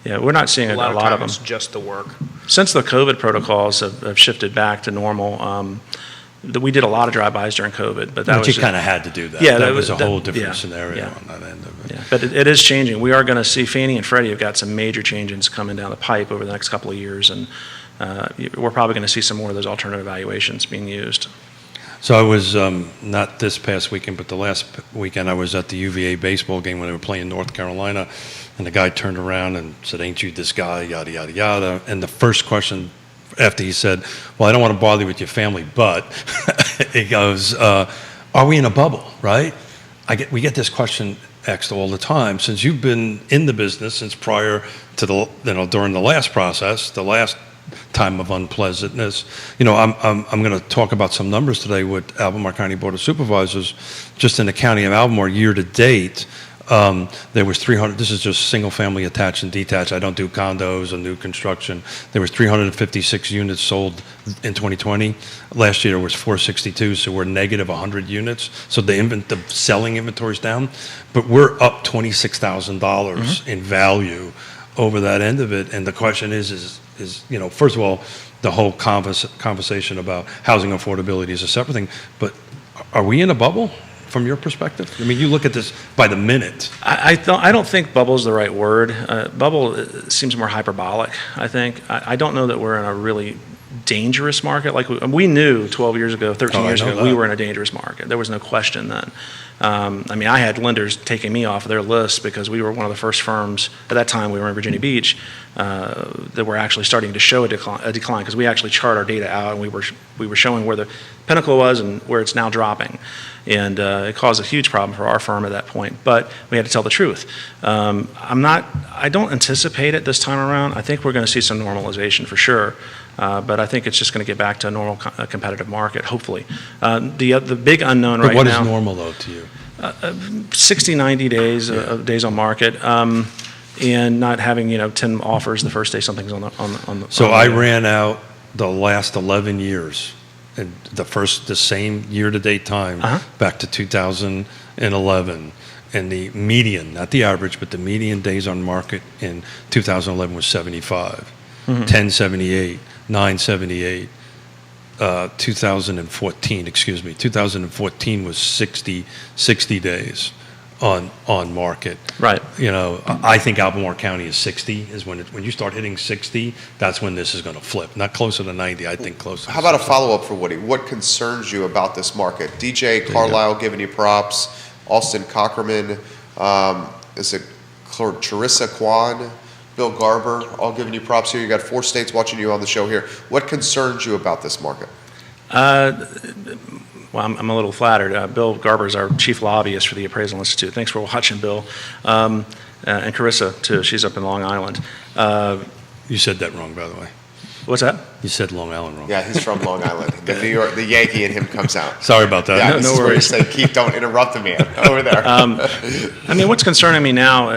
Yeah, we're not seeing a lot of them. It's just the work. Since the COVID protocols have shifted back to normal, we did a lot of drive-bys during COVID, but You kind of had to do that. Yeah, that was a whole different scenario yeah. on that end of it. Yeah, but it is changing. We are going to see Fannie and Freddie have got some major changes coming down the pipe over the next couple of years, and we're probably going to see some more of those alternative valuations being used. So I was, not this past weekend, but the last weekend, I was at the UVA baseball game when they were playing North Carolina, and the guy turned around and said, "Ain't you this guy, yada, yada, yada." And the first question after he said, "Well, I don't want to bother you with your family, but," he goes, "Are we in a bubble, right?" We get this question asked all the time. Since you've been in the business since prior to during the last process, the last time of unpleasantness. I'm going to talk about some numbers today with Albemarle County Board of Supervisors. Just in the county of Albemarle, year to date, there was 300. This is just single family attached and detached. I don't do condos or new construction. There was 356 units sold in 2020. Last year it was 462, so we're negative 100 units. So the selling inventory is down, but we're up $26,000 in value over that end of it. And the question is first of all, the whole conversation about housing affordability is a separate thing, but are we in a bubble from your perspective? I mean, you look at this by the minute. I don't think bubble is the right word. Bubble seems more hyperbolic, I think. I don't know that we're in a really dangerous market. Like we knew 12 years ago, 13 years ago, we were in a dangerous market. There was no question then. I had lenders taking me off their list because we were one of the first firms, at that time we were in Virginia Beach, that were actually starting to show a decline because we actually chart our data out and we were showing where the pinnacle was and where it's now dropping. And it caused a huge problem for our firm at that point, but we had to tell the truth. I don't anticipate it this time around. I think we're going to see some normalization for sure. But I think it's just going to get back to a normal competitive market, hopefully. The big unknown right now. What is normal, though, to you? 60, 90 days of days on market, and not having 10 offers the first day something's on the. So I ran out the last 11 years, and the same year-to-date time back to 2011. And the median, not the average, but the median days on market in 2011 was 75, 1078. 978, 2014 was 60 days on market. Right. I think Albemarle County is 60 is when you start hitting 60, that's when this is going to flip. Not closer to 90, I think closer to How about 60. a follow-up for Woody? What concerns you about this market? DJ Carlisle giving you props, Austin Cockerman, is it Charissa Kwan, Bill Garber, all giving you props here. You got 4 states watching you on the show here. What concerns you about this market? Well, I'm a little flattered. Bill Garber is our chief lobbyist for the Appraisal Institute. Thanks for watching, Bill. And Carissa, too. She's up in Long Island. You said that wrong, by the way. What's that? You said Long Island wrong. Yeah, he's from Long Island. The New York, the Yankee in him comes out. Sorry about that. Yeah, No this is where you worries. say, Keith, don't interrupt the man over there. I mean, what's concerning me now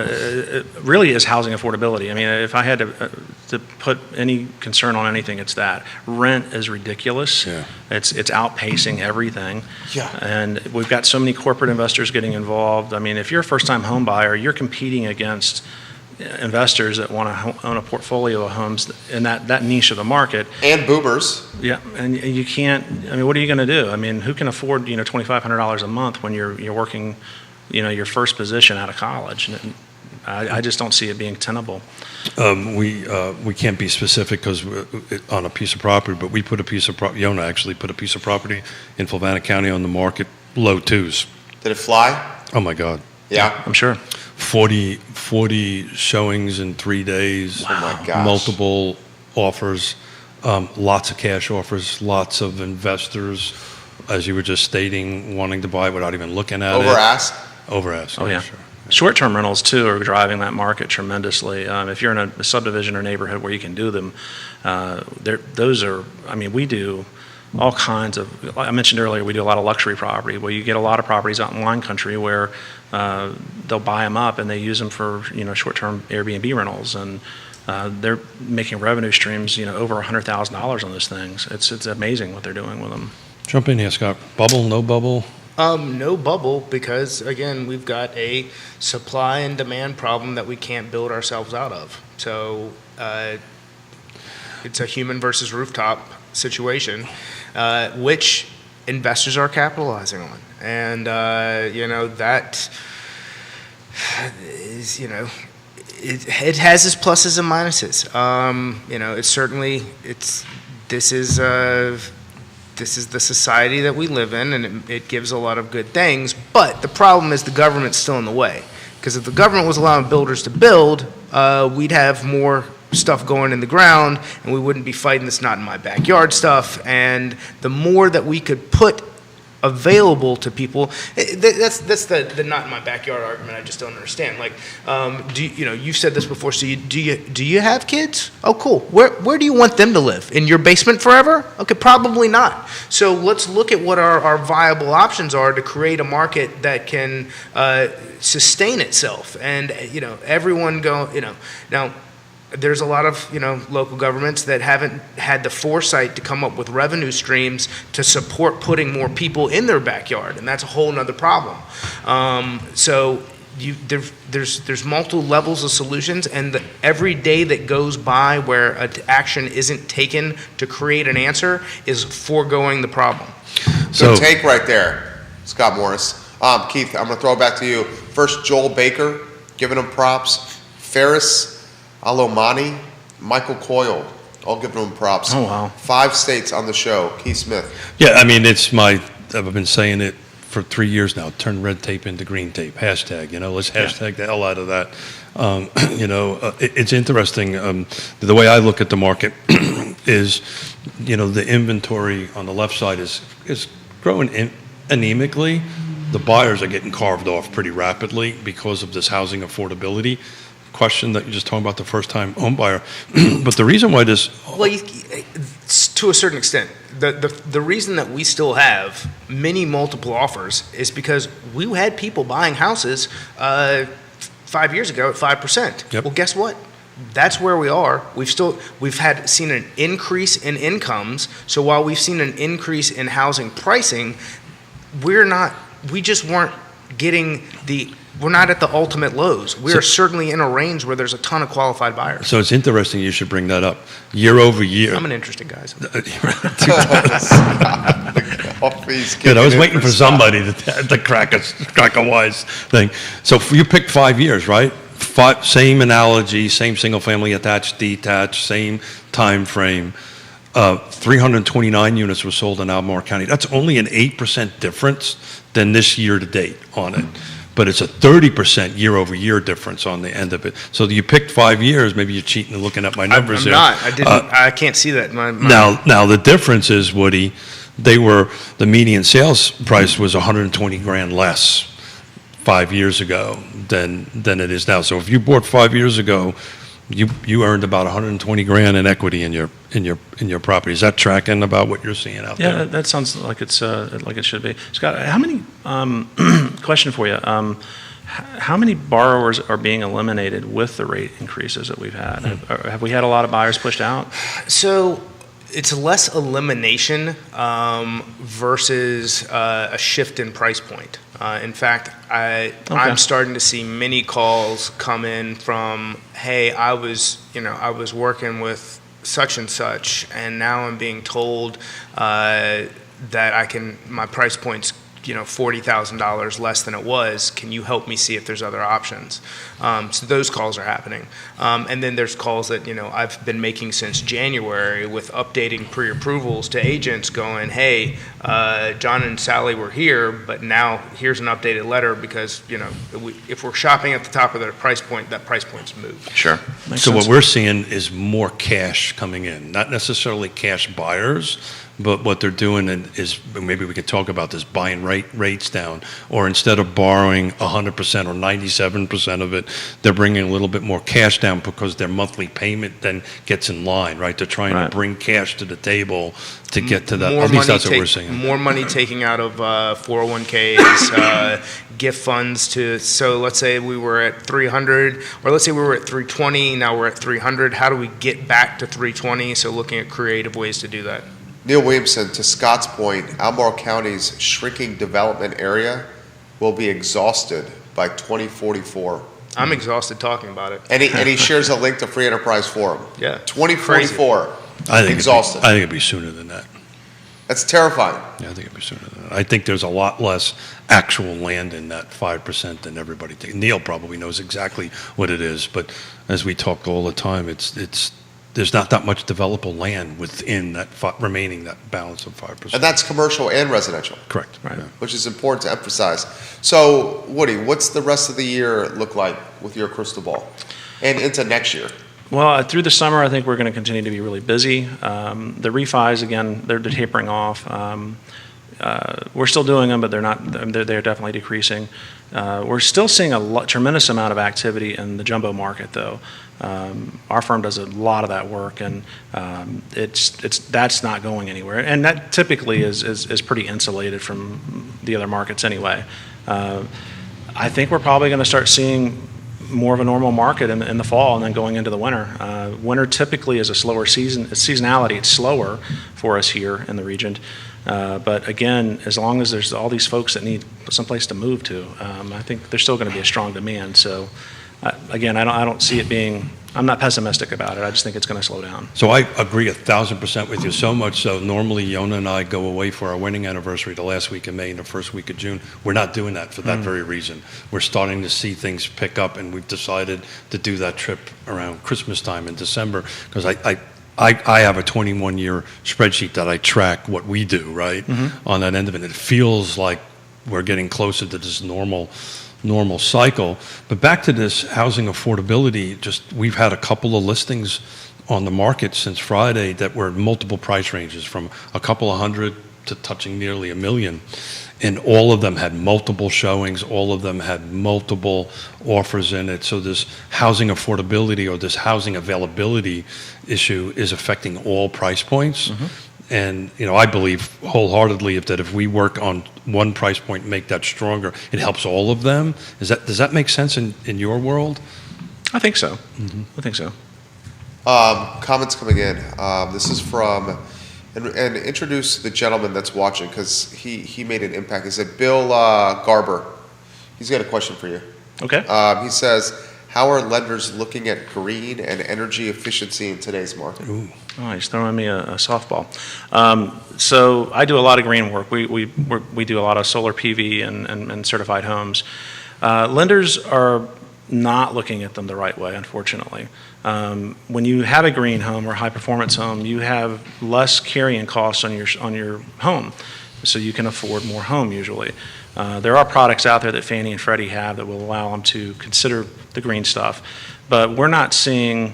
really is housing affordability. I mean, if I had to put any concern on anything, it's that. Rent is ridiculous. Yeah. It's outpacing everything. Yeah. And we've got so many corporate investors getting involved. I mean, if you're a first-time home buyer, you're competing against investors that want to own a portfolio of homes in that niche of the market. And boomers. Yeah, and you can't, I mean, what are you going to do? I mean, who can afford, $2,500 a month when you're working, your first position out of college? And I just don't see it being tenable. We can't be specific because on a piece of property, but we put a piece of property, Yona actually put a piece of property in Fluvanna County on the market, low twos. Did it fly? Oh my God. Yeah. I'm sure. 40 showings in 3 days. Oh my gosh. Multiple offers, lots of cash offers, lots of investors, as you were just stating, wanting to buy without even looking at Over it. ask? Over ask. Oh, yeah. Sure. Short-term rentals, too, are driving that market tremendously. If you're in a subdivision or neighborhood where you can do them, we do all kinds of, I mentioned earlier, we do a lot of luxury property, where you get a lot of properties out in wine country where they'll buy them up and they use them for, short-term Airbnb rentals. And they're making revenue streams, over $100,000 on those things. It's amazing what they're doing with them. Jump in here, Scott. Bubble, no bubble? No bubble, because again, we've got a supply and demand problem that we can't build ourselves out of. So it's a human versus rooftop situation, which investors are capitalizing on. And, that is, it has its pluses and minuses. It's certainly, this is the society that we live in, and it gives a lot of good things. But the problem is the government's still in the way. Because if the government was allowing builders to build, we'd have more stuff going in the ground, and we wouldn't be fighting this not in my backyard stuff. And the more that we could put available to people, that's the not in my backyard argument. I just don't understand. Like, you've said this before. So do you have kids? Oh, cool. Where do you want them to live? In your basement forever? Okay, probably not. So let's look at what our viable options are to create a market that can sustain itself. And everyone now. There's a lot of local governments that haven't had the foresight to come up with revenue streams to support putting more people in their backyard, and that's a whole nother problem. So there's multiple levels of solutions, and every day that goes by where action isn't taken to create an answer is foregoing the problem. So take right there, Scott Morris. Keith, I'm going to throw it back to you. First, Joel Baker, giving him props. Ferris Alomani, Michael Coyle, all giving them props. Oh, wow. 5 states on the show. Keith Smith. Yeah, I mean, I've been saying it for 3 years now. Turn red tape into green tape. Hashtag, let's hashtag the hell out of that. It's interesting. The way I look at the market is, the inventory on the left side is growing anemically. The buyers are getting carved off pretty rapidly because of this housing affordability question that you're just talking about, the first-time home buyer. But the reason why this... Well, to a certain extent, the reason that we still have multiple offers is because we had people buying houses 5 years ago at 5%. Yep. Well, guess what? That's where we are. We've seen an increase in incomes. So while we've seen an increase in housing pricing, we're not at the ultimate lows. We are certainly in a range where there's a ton of qualified buyers. So it's interesting you should bring that up. Year over year. I'm an interesting guy. Good. I was waiting for somebody to crack a wise thing. So you picked 5 years, right? Same analogy, same single family attached, detached, same time frame. 329 units were sold in Albemarle County. That's only an 8% difference than this year to date on it. But it's a 30% year over year difference on the end of it. So you picked 5 years. Maybe you're cheating and looking at my numbers I'm there. not. I can't see that. Now the difference is, Woody, the median sales price was 120 grand less 5 years ago than it is now. So if you bought 5 years ago, you earned about 120 grand in equity in your property. Is that tracking about what you're seeing out there? Yeah, that sounds like like it should be. Scott, how many question for you? How many borrowers are being eliminated with the rate increases that we've had? Have we had a lot of buyers pushed out? So it's less elimination versus a shift in price point. In fact, I'm starting to see many calls come in from, hey, I was working with such and such, and now I'm being told that my price point's $40,000 less than it was. Can you help me see if there's other options? So those calls are happening. And then there's calls that, I've been making since January with updating pre-approvals to agents going, hey, John and Sally were here, but now here's an updated letter because, if we're shopping at the top of the price point, that price point's moved. Sure. Makes So sense. what we're seeing is more cash coming in, not necessarily cash buyers, but what they're doing is, maybe we could talk about this, buying rates down, or instead of borrowing 100% or 97% of it, they're bringing a little bit more cash down because their monthly payment then gets in line, right? They're trying to bring cash to the table to get to that. At least that's what we're seeing. More money taking out of 401ks, gift funds so let's say we were at 300, or let's say we were at 320, now we're at 300. How do we get back to 320? So looking at creative ways to do that. Neil Williamson, to Scott's point, Albemarle County's shrinking development area will be exhausted by 2044. I'm exhausted talking about it. And he shares a link to Free Enterprise Forum. Yeah. 2044. I think exhausted. I think it'd be sooner than that. That's terrifying. Yeah, I think it'd be sooner than that. I think there's a lot less actual land in that 5% than everybody thinks. Neil probably knows exactly what it is, but as we talk all the time, there's not that much developable land within that remaining that balance of 5%. And that's commercial and residential. Correct. Right. Yeah. Which is important to emphasize. So, Woody, what's the rest of the year look like with your crystal ball and into next year? Well, through the summer, I think we're going to continue to be really busy. The refis, again, they're tapering off. We're still doing them, but they're definitely decreasing. We're still seeing a tremendous amount of activity in the jumbo market, though. Our firm does a lot of that work, and that's not going anywhere. And that typically is pretty insulated from the other markets anyway. I think we're probably going to start seeing more of a normal market in the fall and then going into the winter. Winter typically is a slower season. Seasonality, it's slower for us here in the region. But again, as long as there's all these folks that need someplace to move to, I think there's still going to be a strong demand. So again, I don't see it being, I'm not pessimistic about it. I just think it's going to slow down. So I agree 1,000% with you, so much so normally Yona and I go away for our wedding anniversary the last week of May and the first week of June. We're not doing that for that very reason. We're starting to see things pick up, and we've decided to do that trip around Christmas time in December because I have a 21-year spreadsheet that I track what we do, right, on that end of it. It feels like we're getting closer to this normal cycle. But back to this housing affordability, we've had a couple of listings on the market since Friday that were multiple price ranges from a couple of hundred to touching nearly $1 million. And all of them had multiple showings, all of them had multiple offers in it. So this housing affordability or this housing availability issue is affecting all price points. And I believe wholeheartedly that if we work on one price point and make that stronger, it helps all of them. Does that make sense in your world? I think so. I think so. Comments coming in. This is from, and introduce the gentleman that's watching because he made an impact. He said, Bill Garber. He's got a question for you. Okay. He says, how are lenders looking at green and energy efficiency in today's market? Ooh. Oh, he's throwing me a softball. So I do a lot of green work. We do a lot of solar PV and certified homes. Lenders are not looking at them the right way, unfortunately. When you have a green home or high performance home, you have less carrying costs on your home, so you can afford more home usually. There are products out there that Fannie and Freddie have that will allow them to consider the green stuff, but we're not seeing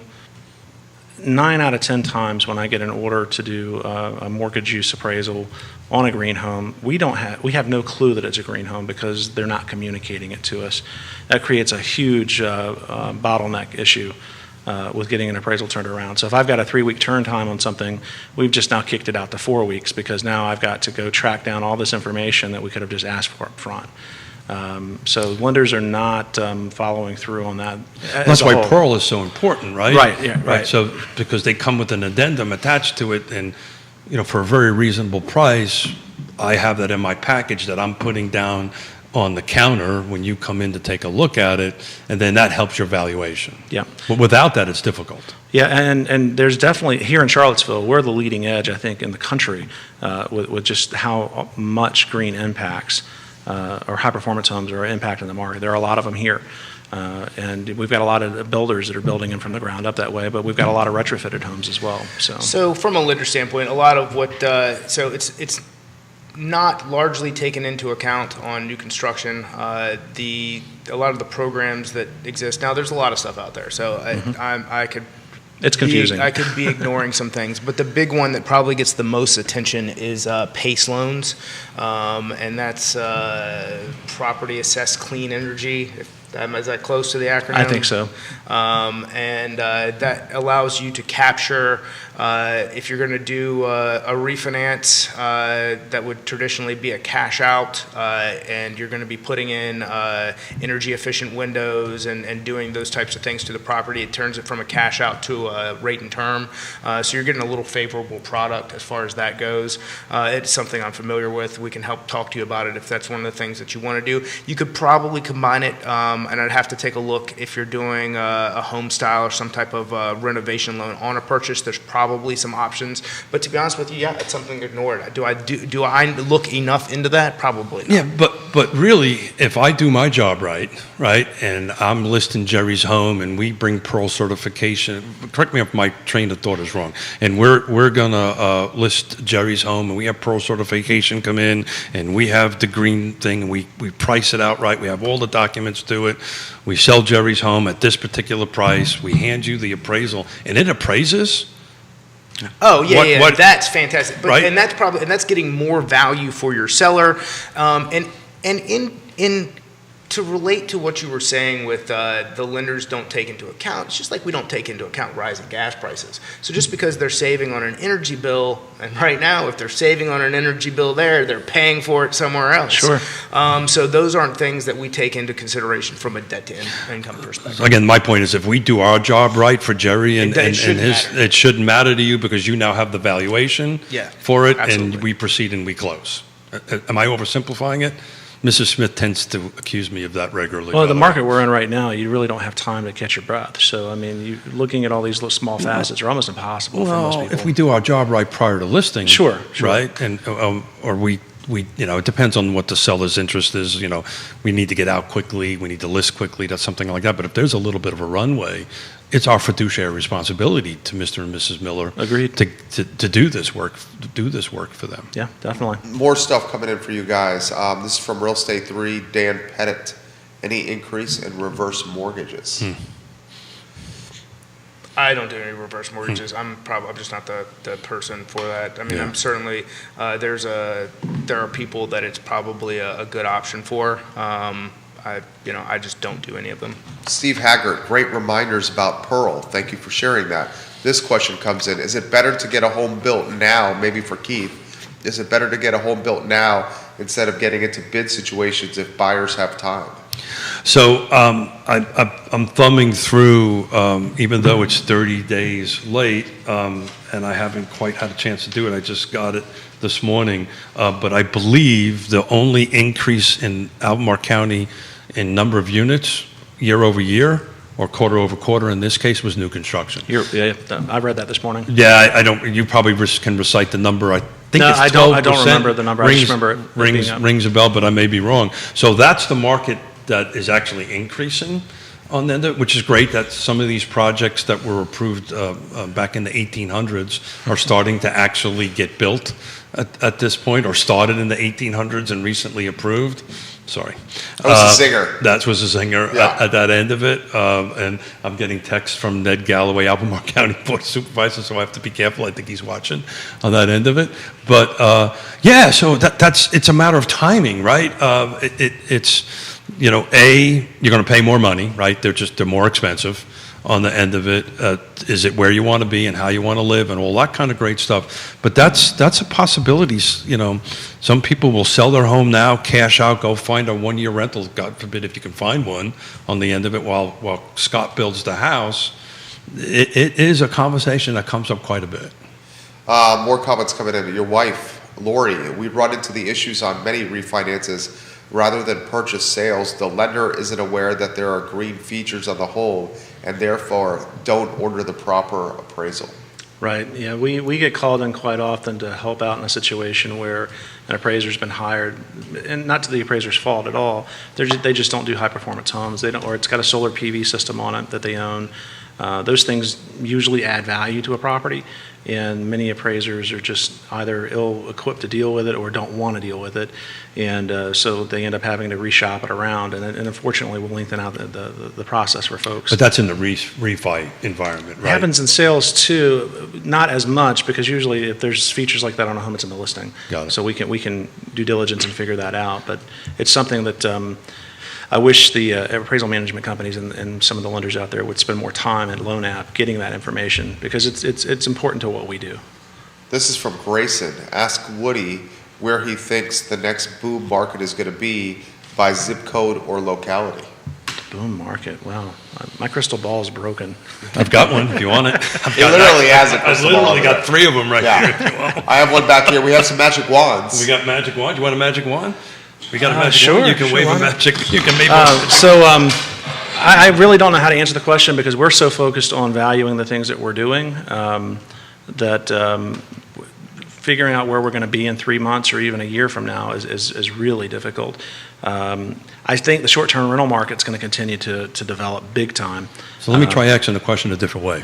9 out of 10 times when I get an order to do a mortgage use appraisal on a green home, we have no clue that it's a green home because they're not communicating it to us. That creates a huge bottleneck issue with getting an appraisal turned around. So if I've got a 3-week turn time on something, we've just now kicked it out to 4 weeks because now I've got to go track down all this information that we could have just asked for up front. So lenders are not following through on that. That's why Pearl is so important, right? Right, yeah, right. So because they come with an addendum attached to it, and for a very reasonable price, I have that in my package that I'm putting down on the counter when you come in to take a look at it, and then that helps your valuation. Yeah. But without that, it's difficult. Yeah, and there's definitely, here in Charlottesville, we're the leading edge, I think, in the country with just how much green impacts or high-performance homes are impacting the market. There are a lot of them here. And we've got a lot of builders that are building them from the ground up that way, but we've got a lot of retrofitted homes as well. So from a lender standpoint, a lot of what, so it's not largely taken into account on new construction. A lot of the programs that exist now, there's a lot of stuff out there. So I could. It's confusing. I could be ignoring some things, but the big one that probably gets the most attention is PACE loans, and that's Property Assessed Clean Energy. Is that close to the acronym? I think so. And that allows you to capture, if you're going to do a refinance that would traditionally be a cash out, and you're going to be putting in energy efficient windows and doing those types of things to the property, it turns it from a cash out to a rate and term. So you're getting a little favorable product as far as that goes. It's something I'm familiar with. We can help talk to you about it if that's one of the things that you want to do. You could probably combine it, and I'd have to take a look if you're doing a home style or some type of renovation loan on a purchase. There's probably some options, but to be honest with you, yeah, it's something ignored. Do I look enough into that? Probably not. Yeah, but really, if I do my job right, and I'm listing Jerry's home, and we bring Pearl certification. Correct me if my train of thought is wrong. And we're gonna list Jerry's home, and we have Pearl certification come in, and we have the green thing, and we price it out right. We have all the documents to it. We sell Jerry's home at this particular price. We hand you the appraisal, and it appraises. Oh yeah, that's fantastic. But, right? And that's getting more value for your seller. And in to relate to what you were saying with the lenders don't take into account, it's just like we don't take into account rising gas prices. So just because they're saving on an energy bill, and right now if they're saving on an energy bill there, they're paying for it somewhere else. Sure. So those aren't things that we take into consideration from a debt to income perspective. Again, my point is if we do our job right for Jerry and his, it shouldn't matter to you because you now have the valuation for it, absolutely. And we proceed and we close. Am I oversimplifying it? Mrs. Smith tends to accuse me of that regularly. Well, the market we're in right now, you really don't have time to catch your breath. So, I mean, looking at all these little small facets are almost impossible for most people. If we do our job right prior to listing, sure. Right, and or we it depends on what the seller's interest is. We need to get out quickly, we need to list quickly, that's something like that. But if there's a little bit of a runway, it's our fiduciary responsibility to Mr. and Mrs. Miller. Agreed. To do this work for them. Yeah, definitely. More stuff coming in for you guys. This is from Real Estate 3, Dan Pettit. Any increase in reverse mortgages? I don't do any reverse mortgages. I'm just not the person for that. I mean, I'm certainly there are people that it's probably a good option for. I just don't do any of them. Steve Haggart, great reminders about Pearl. Thank you for sharing that. This question comes in. Is it better to get a home built now, maybe for Keith, is it better to get a home built now instead of getting into bid situations if buyers have time? So I'm thumbing through, even though it's 30 days late, and I haven't quite had a chance to do it. I just got it this morning. But I believe the only increase in Albemarle County in number of units year over year or quarter over quarter in this case was new construction. I read that this morning. Yeah, I don't. You probably can recite the number. I think it's 12%. I don't remember the number. I just remember it rings a bell, but I may be wrong. So that's the market that is actually increasing on the, which is great that some of these projects that were approved back in the 1800s are starting to actually get built at this point, or started in the 1800s and recently approved. Sorry. That was a zinger. That was a zinger at that end of it. And I'm getting texts from Ned Galloway, Albemarle County Board of Supervisors, so I have to be careful. I think he's watching on that end of it. But yeah, so it's a matter of timing, right? It's, you know, you're going to pay more money, right? They're more expensive on the end of it. Is it where you want to be and how you want to live and all that kind of great stuff? But that's a possibility. You know, some people will sell their home now, cash out, go find a one-year rental, God forbid if you can find one on the end of it, while Scott builds the house. It is a conversation that comes up quite a bit. More comments coming in. Your wife, Lori, we run into the issues on many refinances. Rather than purchase sales, the lender isn't aware that there are green features on the home and therefore don't order the proper appraisal. Right, yeah, we get called in quite often to help out in a situation where an appraiser's been hired, and not to the appraiser's fault at all. They just don't do high performance homes. They don't, or it's got a solar PV system on it that they own. Those things usually add value to a property, and many appraisers are just either ill-equipped to deal with it or don't want to deal with it, and so they end up having to reshop it around, and unfortunately will lengthen out the process for folks. But that's in the refi environment, right? It happens in sales too, not as much, because usually if there's features like that on a home, it's in the listing. Got it. So we can do diligence and figure that out, but it's something that I wish the appraisal management companies and some of the lenders out there would spend more time at Loan App getting that information, because it's important to what we do. This is from Grayson. Ask Woody where he thinks the next boom market is going to be by zip code or locality. Boom market, wow. My crystal ball is broken. I've got one if you want it. It literally has a crystal ball. I literally got 3 of them right here if you want. I have one back here. We have some magic wands. We got magic wand. You want a magic wand? We got a magic sure, wand. You can sure, wave why a not? magic. You can maybe. I really don't know how to answer the question, because we're so focused on valuing the things that we're doing that figuring out where we're going to be in 3 months or even a year from now is really difficult. I think the short-term rental market's going to continue to develop big time. So let me try asking the question a different way.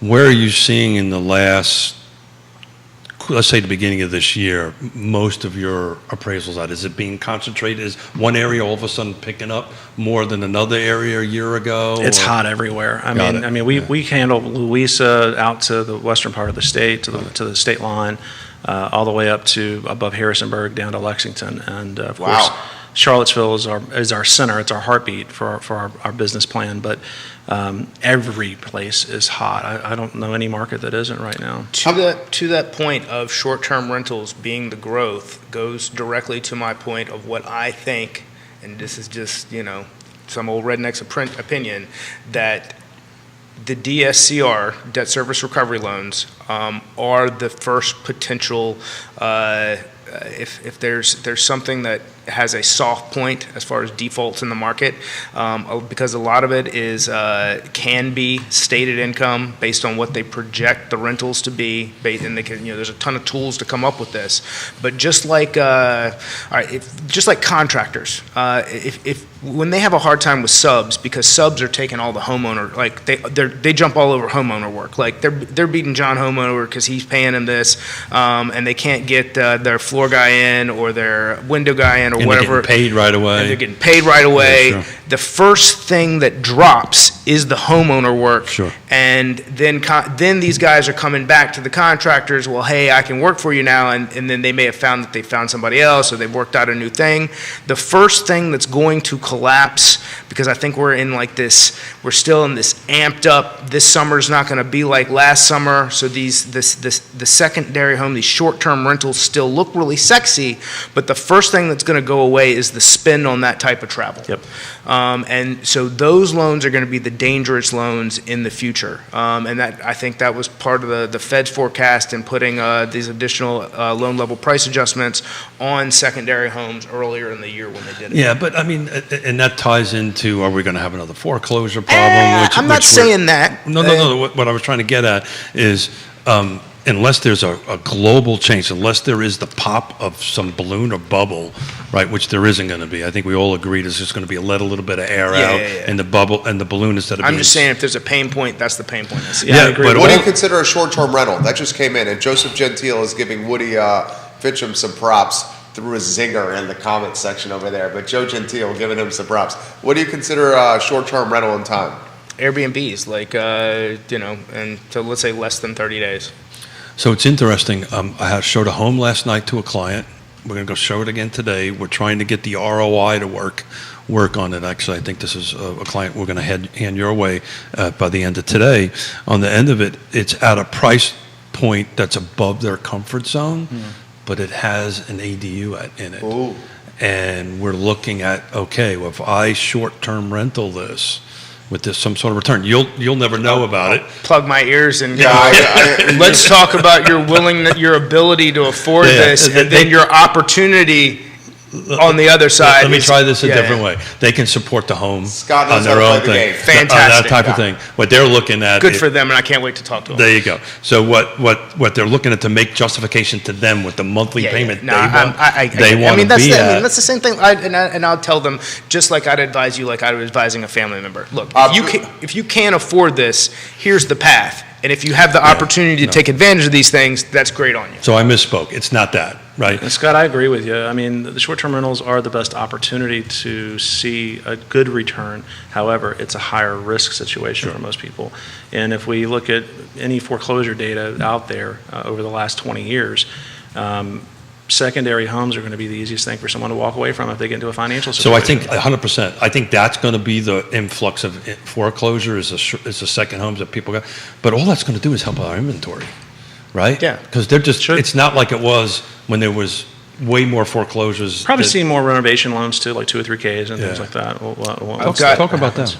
Where are you seeing in the last, let's say the beginning of this year, most of your appraisals at? Is it being concentrated? Is one area all of a sudden picking up more than another area a year ago? It's hot everywhere. I mean, we handle Louisa out to the western part of the state, to the state line, all the way up to above Harrisonburg down to Lexington, and of course, Charlottesville is our center. It's our heartbeat for our business plan, but every place is hot. I don't know any market that isn't right now. To that point of short-term rentals being the growth goes directly to my point of what I think, and this is just, some old redneck's opinion, that the DSCR, debt service recovery loans, are the first potential, if there's something that has a soft point as far as defaults in the market, because a lot of it is can be stated income based on what they project the rentals to be, and they can, there's a ton of tools to come up with this. But just like just like contractors, if when they have a hard time with subs, because subs are taking all the homeowner, like they jump all over homeowner work, like they're beating John homeowner because he's paying him this, and they can't get their floor guy in or their window guy in or and whatever. They're getting paid right away. And they're getting paid right away. Yeah, sure. The first thing that drops is the homeowner work. Sure. And then these guys are coming back to the contractors, well, hey, I can work for you now, and then they may have found that they found somebody else or they've worked out a new thing. The first thing that's going to collapse, because I think we're still in this amped up, this summer's not going to be like last summer, so the secondary home, these short-term rentals still look really sexy, but the first thing that's going to go away is the spend on that type of travel. Yep. And so those loans are going to be the dangerous loans in the future. And that, I think that was part of the Fed's forecast in putting these additional loan level price adjustments on secondary homes earlier in the year when they did it. Yeah, but I mean, and that ties into, are we going to have another foreclosure problem? I'm not saying that. No. What I was trying to get at is, unless there's a global change, unless there is the pop of some balloon or bubble, right, which there isn't going to be. I think we all agreed there's just going to be let a little bit of air out in the bubble and the balloon instead of I'm just saying if there's a pain point, that's the pain point. Yeah, I agree. But what do you consider a short-term rental? That just came in, and Joseph Gentile is giving Woody Fencham some props. threw a zinger in the comment section over there, but Joe Gentile giving him some props. What do you consider short-term rental in time? Airbnbs, like, and so let's say less than 30 days. So it's interesting. I showed a home last night to a client. We're going to go show it again today. We're trying to get the ROI to work on it. Actually, I think this is a client we're going to hand your way by the end of today. On the end of it, it's at a price point that's above their comfort zone, but it has an ADU in it. Ooh. And we're looking at, okay, well, if I short-term rental this with this some sort of return, you'll never know about it. Plug my ears and go, let's talk about your ability to afford this, and then your opportunity on the other side. Let me try this a different way. They can support the home Scott on knows their how to own play the thing. game. Fantastic. That type of thing. What they're looking at. Good for them, and I can't wait to talk to them. There you go. So what they're looking at to make justification to them with the monthly payment No, they want to be at. that's the same thing. And I'll tell them, just like I'd advise you, like I was advising a family member. Look, if you can't afford this, here's the path. And if you have the opportunity to take advantage of these things, that's great on you. So I misspoke. It's not that, right? And Scott, I agree with you. I mean, the short-term rentals are the best opportunity to see a good return. However, it's a higher risk situation for most people. And if we look at any foreclosure data out there over the last 20 years, secondary homes are going to be the easiest thing for someone to walk away from if they get into a financial So situation. I think 100%. I think that's going to be the influx of foreclosure is the second homes that people got. But all that's going to do is help our inventory, right? Yeah. Because it's not like it was when there was way more foreclosures. Probably seeing more renovation loans too, like 2 or 3Ks and things like that. Talk about that.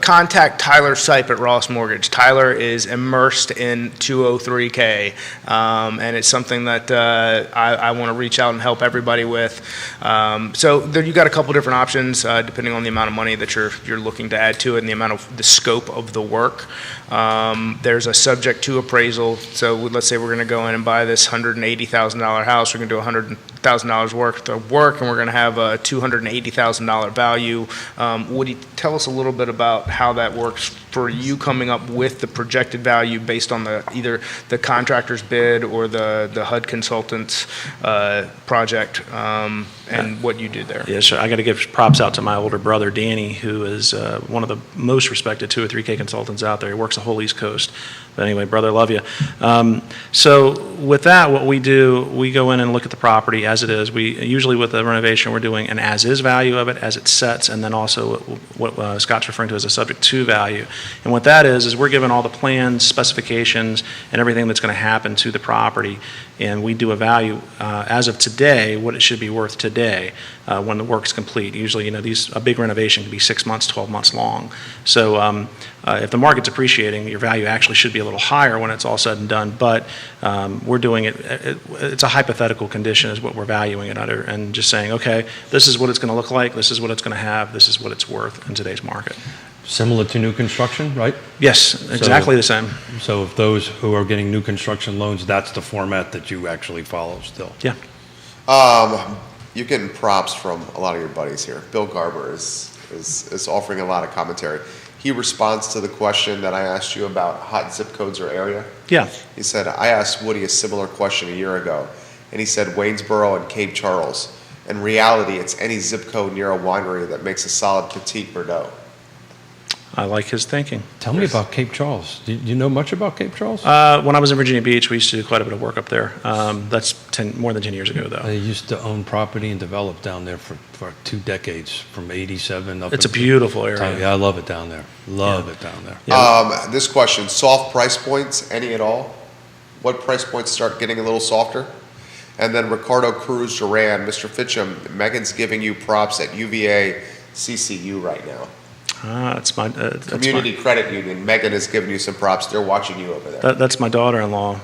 Contact Tyler Sipe at Ross Mortgage. Tyler is immersed in 203K, and it's something that I want to reach out and help everybody with. So there, you got a couple different options depending on the amount of money that you're looking to add to it and the scope of the work. There's a subject to appraisal. So let's say we're going to go in and buy this $180,000 house. We're going to do $100,000 worth of work, and we're going to have a $280,000 value. Woody, tell us a little bit about how that works for you coming up with the projected value based on either the contractor's bid or the HUD consultant's project, and what you do there. Yeah, sure. I got to give props out to my older brother, Danny, who is one of the most respected 2 or 3K consultants out there. He works the whole East Coast. But anyway, brother, love you. So with that, what we do, we go in and look at the property as it is. We usually with the renovation, we're doing an as-is value of it as it sets, and then also what Scott's referring to as a subject to value. And what that is we're given all the plans, specifications, and everything that's going to happen to the property, and we do a value as of today, what it should be worth today when the work's complete. Usually, a big renovation can be 6 months, 12 months long. So if the market's appreciating, your value actually should be a little higher when it's all said and done, but we're doing it's a hypothetical condition is what we're valuing it under, and just saying, okay, this is what it's going to look like, this is what it's going to have, this is what it's worth in today's market. Similar to new construction, right? Yes, exactly the same. So if those who are getting new construction loans, that's the format that you actually follow still. Yeah. You're getting props from a lot of your buddies here. Bill Garber is offering a lot of commentary. He responds to the question that I asked you about hot zip codes or area. Yeah. He said, I asked Woody a similar question a year ago, and he said Waynesboro and Cape Charles. In reality, it's any zip code near a winery that makes a solid petite Bordeaux. I like his thinking. Tell me about Cape Charles. Do you know much about Cape Charles? When I was in Virginia Beach, we used to do quite a bit of work up there. That's more than 10 years ago, though. I used to own property and develop down there for 2 decades, from 87 up. It's a beautiful area. Yeah, I love it down there. Love it down there. Yeah. This question, soft price points, any at all? What price points start getting a little softer? And then Ricardo Cruz Duran, Mr. Fencham, Megan's giving you props at UVA CCU right now. That's my Community Credit Union. Megan is giving you some props. They're watching you over there. That's my daughter-in-law,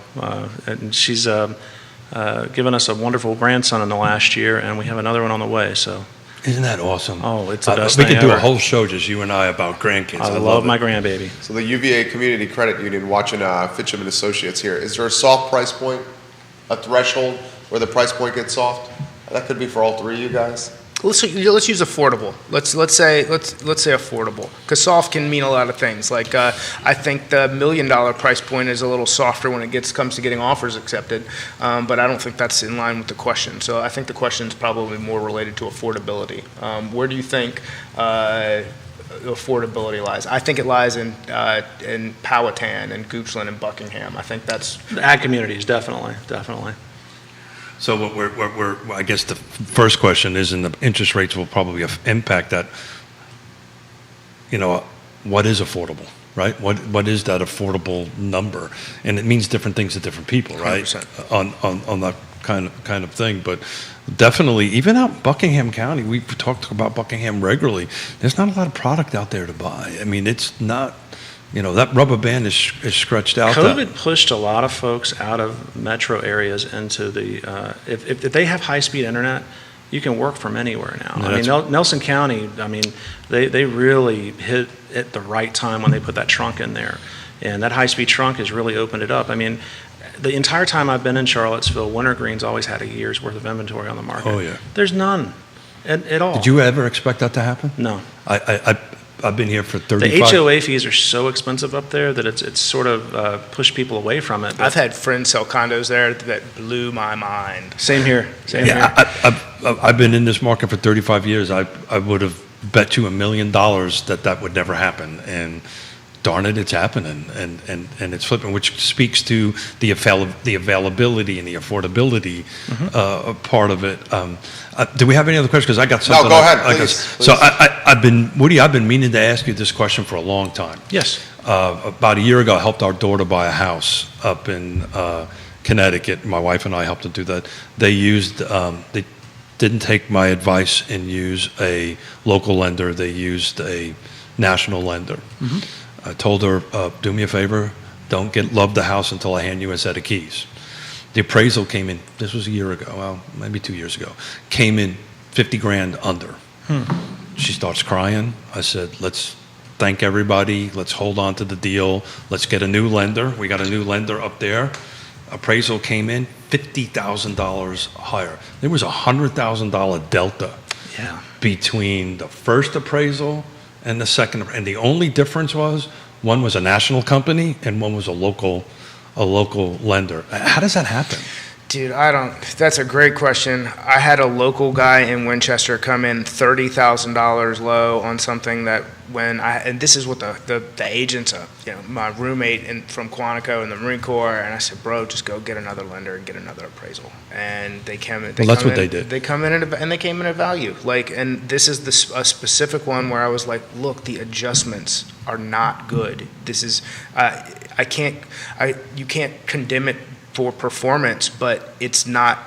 and she's given us a wonderful grandson in the last year, and we have another one on the way. So, isn't that awesome? Oh, it's the best we thing could do ever. a whole show just you and I about grandkids. I love my grandbaby. So the UVA Community Credit Union watching Fitcham and Associates here. Is there a soft price point, a threshold where the price point gets soft? That could be for all three of you guys. let's use affordable. Let's say affordable, because soft can mean a lot of things. Like I think the $1 million price point is a little softer when it comes to getting offers accepted, but I don't think that's in line with the question. So I think the question is probably more related to affordability. Where do you think affordability lies? I think it lies in Powhatan and Goochland and Buckingham. I think that's The ag communities, definitely. So I guess the first question is, and the interest rates will probably impact that, what is affordable, right? What is that affordable number? And it means different things to different people, right? 100%. On that kind of thing. But definitely, even out in Buckingham County, we've talked about Buckingham regularly. There's not a lot of product out there to buy. I mean, it's not, that rubber band is stretched out. COVID pushed a lot of folks out of metro areas into the, if they have high-speed internet, you can work from anywhere now. No, I mean, Nelson County, they really hit at the right time when they put that trunk in there. And that high-speed trunk has really opened it up. I mean, the entire time I've been in Charlottesville, Wintergreen's always had a year's worth of inventory on the market. Oh, yeah. There's none at all. Did you ever expect that to happen? No. I've been here for 35. The HOA fees are so expensive up there that it's sort of pushed people away from it. I've had friends sell condos there that blew my mind. Same here. I've been in this market for 35 years. I would have bet you $1 million that would never happen, and darn it, it's happening, and it's flipping, which speaks to the availability and the affordability part of it. Do we have any other questions? Because I got something. No, go ahead, please. So I've been meaning to ask you this question for a long time. Yes. About a year ago, I helped our daughter buy a house up in Connecticut. My wife and I helped her do that. They didn't take my advice and use a local lender. They used a national lender. I told her, do me a favor, don't love the house until I hand you a set of keys. The appraisal came in, this was a year ago, well, maybe 2 years ago, came in 50 grand under. She starts crying. I said, let's thank everybody. Let's hold on to the deal. Let's get a new lender. We got a new lender up there. Appraisal came in $50,000 higher. There was a $100,000 delta between the first appraisal and the second, and the only difference was one was a national company and one was a local lender. How does that happen? Dude, that's a great question. I had a local guy in Winchester come in $30,000 low on something that and this is what the agents, my roommate from Quantico in the Marine Corps, and I said, bro, just go get another lender and get another appraisal. And they came in. That's what they did. They come in and they came in at value. And this is a specific one where I was like, look, the adjustments are not good. This is, you can't condemn it for performance, but it's not,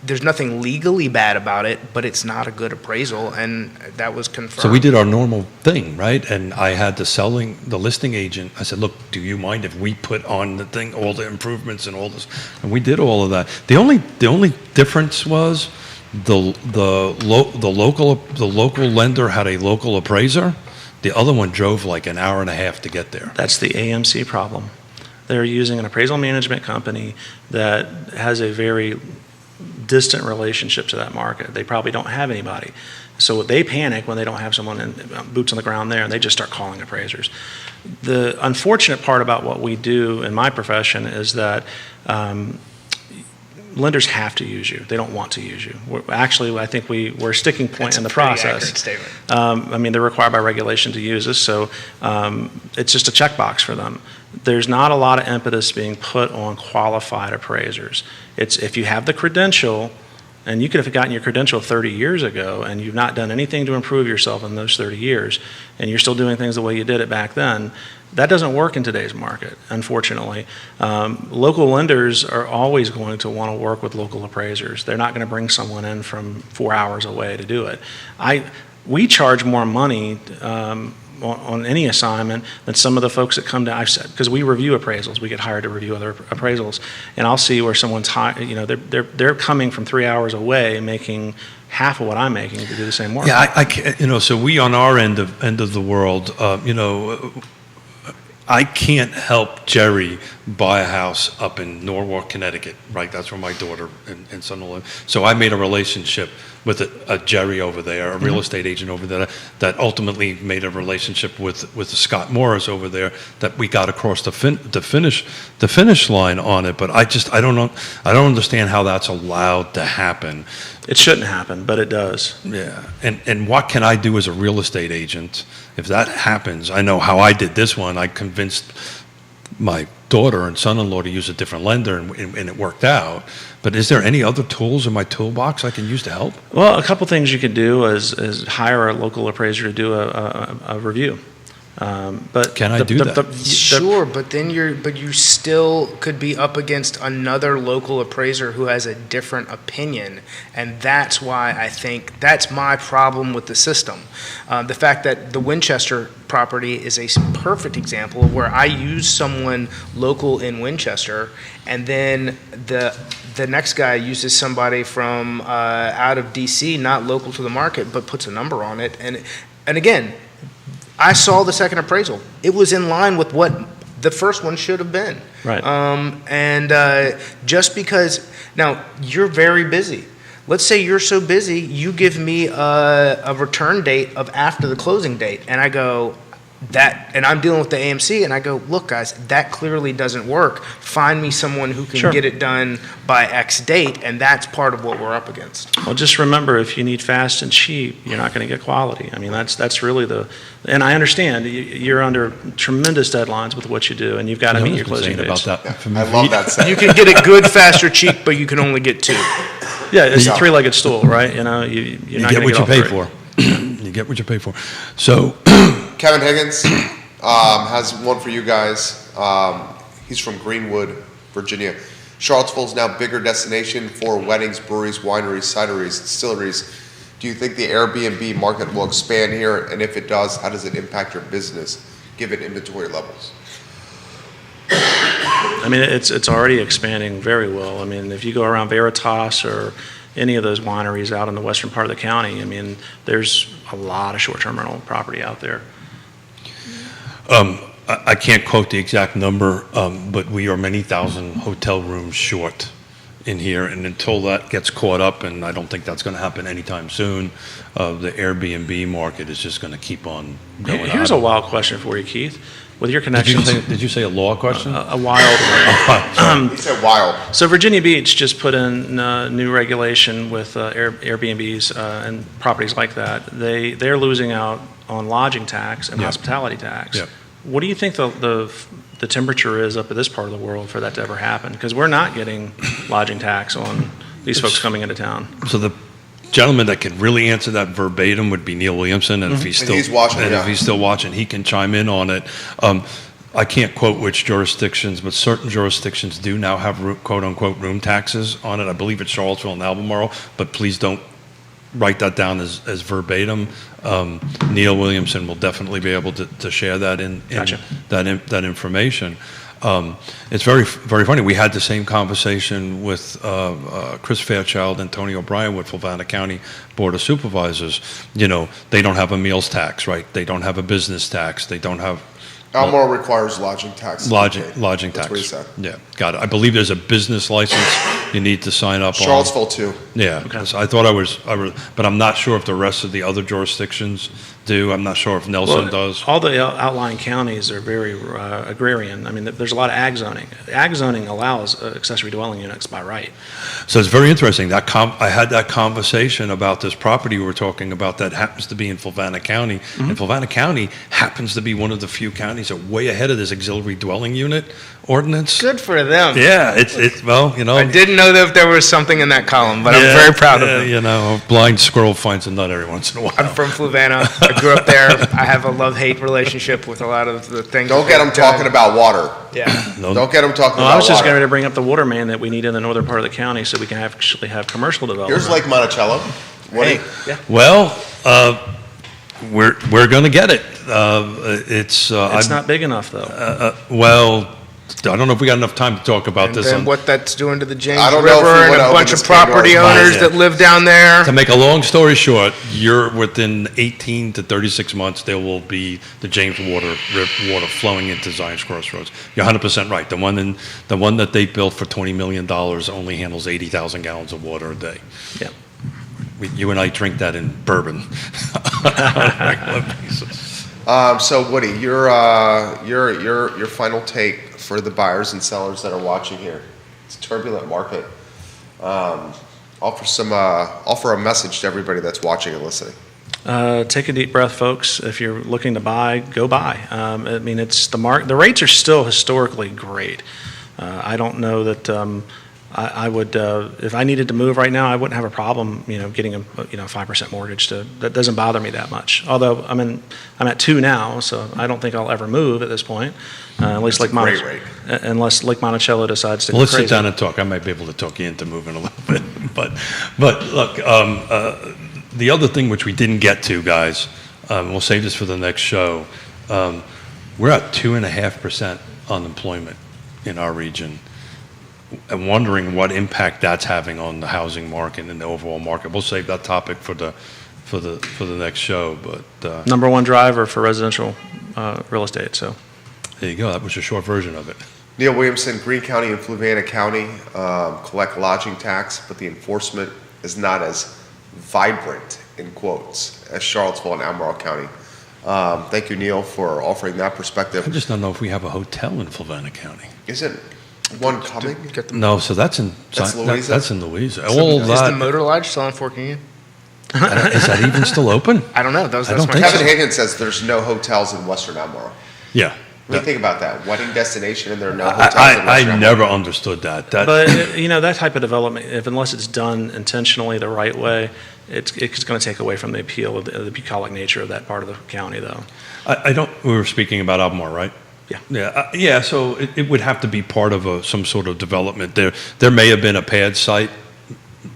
there's nothing legally bad about it, but it's not a good appraisal, and that was confirmed. So we did our normal thing, right? And I had the listing agent, I said, look, do you mind if we put on the thing, all the improvements and all this? And we did all of that. The only difference was the local lender had a local appraiser. The other one drove like an hour and a half to get there. That's the AMC problem. They're using an appraisal management company that has a very distant relationship to that market. They probably don't have anybody. So they panic when they don't have someone boots on the ground there, and they just start calling appraisers. The unfortunate part about what we do in my profession is that lenders have to use you. They don't want to use you. I think we're a sticking point in the process. That's a pretty accurate statement. They're required by regulation to use us, so it's just a checkbox for them. There's not a lot of impetus being put on qualified appraisers. It's if you have the credential, and you could have gotten your credential 30 years ago, and you've not done anything to improve yourself in those 30 years, and you're still doing things the way you did it back then, that doesn't work in today's market, unfortunately. Local lenders are always going to want to work with local appraisers. They're not going to bring someone in from 4 hours away to do it. We charge more money on any assignment than some of the folks that come down, because we review appraisals. We get hired to review other appraisals, and I'll see where someone's they're coming from 3 hours away making half of what I'm making to do the same work. Yeah, I can't, so we on our end of the world, I can't help Jerry buy a house up in Norwalk, Connecticut, right? That's where my daughter and son live. So I made a relationship with a Jerry over there, a real estate agent over there, that ultimately made a relationship with Scott Morris over there, that we got across the finish line on it. But I don't understand how that's allowed to happen. It shouldn't happen, but it does. Yeah, and what can I do as a real estate agent if that happens? I know how I did this one. I convinced my daughter and son-in-law to use a different lender, and it worked out. But is there any other tools in my toolbox I can use to help? Well, a couple things you could do is hire a local appraiser to do a review. But can I do that? Sure, but then you still could be up against another local appraiser who has a different opinion, and that's why I think that's my problem with the system. The fact that the Winchester property is a perfect example of where I use someone local in Winchester, and then the next guy uses somebody from out of DC, not local to the market, but puts a number on it, and again, I saw the second appraisal. It was in line with what the first one should have been. Right. Just because, now, you're very busy. Let's say you're so busy, you give me a return date of after the closing date, and I go, and I'm dealing with the AMC, and I go, look, guys, that clearly doesn't work. Find me someone who can Sure. get it done by X date, and that's part of what we're up against. Well, just remember, if you need fast and cheap, you're not going to get quality. I mean, that's really and I understand you're under tremendous deadlines with what you do, and you've got to meet your closing dates. About that. I love that saying. You can get it good, fast, or cheap, but you can only get two. Yeah, it's a three-legged stool, right? You know, you're not get going what to you get pay all for. three. You get what you pay for. So Kevin Higgins has one for you guys. He's from Greenwood, Virginia. Charlottesville is now a bigger destination for weddings, breweries, wineries, cideries, distilleries. Do you think the Airbnb market will expand here? And if it does, how does it impact your business, given inventory levels? I mean, it's already expanding very well. I mean, if you go around Veritas or any of those wineries out in the western part of the county, I mean, there's a lot of short-term rental property out there. I can't quote the exact number, but we are many thousand hotel rooms short in here, and until that gets caught up, and I don't think that's going to happen anytime soon, the Airbnb market is just going to keep on going. Here's a wild question for you, Keith. With your connections, did you say a law question? a wild one. He said wild. So Virginia Beach just put in new regulation with Airbnbs and properties like that. They're losing out on lodging tax and hospitality tax. Yep. What do you think the temperature is up at this part of the world for that to ever happen? Because we're not getting lodging tax on these folks coming into town. So the gentleman that could really answer that verbatim would be Neil Williamson, and if he's still if he's still watching, he can chime in on it. I can't quote which jurisdictions, but certain jurisdictions do now have quote unquote room taxes on it. I believe it's Charlottesville and Albemarle, but please don't write that down as verbatim. Neil Williamson will definitely be able to share that Gotcha. that information. It's very, very funny. We had the same conversation with Chris Fairchild and Tony O'Brien with Fluvanna County Board of Supervisors. You know, they don't have a meals tax, right? They don't have a business tax. They don't have Albemarle requires lodging tax. lodging That's tax. what he said. Yeah, got it. I believe there's a business license you need to sign up on. Charlottesville too. Yeah, Okay. so I thought I was, but I'm not sure if the rest of the other jurisdictions do. I'm not sure if Nelson does. All the outlying counties are very agrarian. I mean, there's a lot of ag zoning. Ag zoning allows accessory dwelling units by right. So it's very interesting. I had that conversation about this property we were talking about that happens to be in Fluvanna County. Mm-hmm. And Fluvanna County happens to be one of the few counties that are way ahead of this auxiliary dwelling unit ordinance. Good for them. Yeah, it's well, you know. I didn't know that there was something in that column, but I'm very proud of them. You know, a blind squirrel finds a nut every once in a while. I'm from Fluvanna. I grew up there. I have a love-hate relationship with a lot of the things. Don't get them talking about water. Yeah. No, Don't get them talking Well, about I was just water. going to bring up the water main that we need in the northern part of the county so we can actually have commercial development. Here's Lake Monticello. What do you- Yeah. Well, we're going to get it. It's It's not big enough, though. well, I don't know if we got enough time to talk about And this. then what that's doing to the James I don't know if we River and wanna a open bunch of this Pandora's property box. owners Yeah. that live down there. To make a long story short, you're within 18 to 36 months, there will be the James water flowing into Zion's Crossroads. You're 100% right. The one that they built for $20 million only handles 80,000 gallons of water a day. Yeah. You and I drink that in bourbon on a regular basis. So Woody, your final take for the buyers and sellers that are watching here. It's a turbulent market. Offer a message to everybody that's watching and listening. Take a deep breath, folks. If you're looking to buy, go buy. I mean, the rates are still historically great. I don't know that I would, if I needed to move right now, I wouldn't have a problem, getting a 5% mortgage. That doesn't bother me that much. Although I'm at 2 now, so I don't think I'll ever move at this point, unless Lake Monticello decides to. Well, let's go crazy. sit down and talk. I might be able to talk you into moving a little bit, but look, the other thing which we didn't get to, guys, we'll save this for the next show. We're at 2.5% unemployment in our region. I'm wondering what impact that's having on the housing market and the overall market. We'll save that topic for the next show. But Number one driver for residential real estate. So there you go. That was a short version of it. Neil Williamson, Greene County and Fluvanna County collect lodging tax, but the enforcement is not as vibrant, in quotes, as Charlottesville and Albemarle County. Thank you, Neil, for offering that perspective. I just don't know if we have a hotel in Fluvanna County. Isn't one coming? No, so that's in Louisa? That's in Louisa. Is the Motor Lodge still in Fort Union? Is that even still open? I don't know. That's don't my think Kevin so. Higgins says there's no hotels in Western Albemarle. Yeah. What do you think about that? Wedding destination and there are no hotels in Western I Albemarle? never understood that. But that type of development, unless it's done intentionally the right way, it's going to take away from the appeal of the bucolic nature of that part of the county, though. I don't. We were speaking about Albemarle, right? Yeah. Yeah. So it would have to be part of some sort of development. There may have been a pad site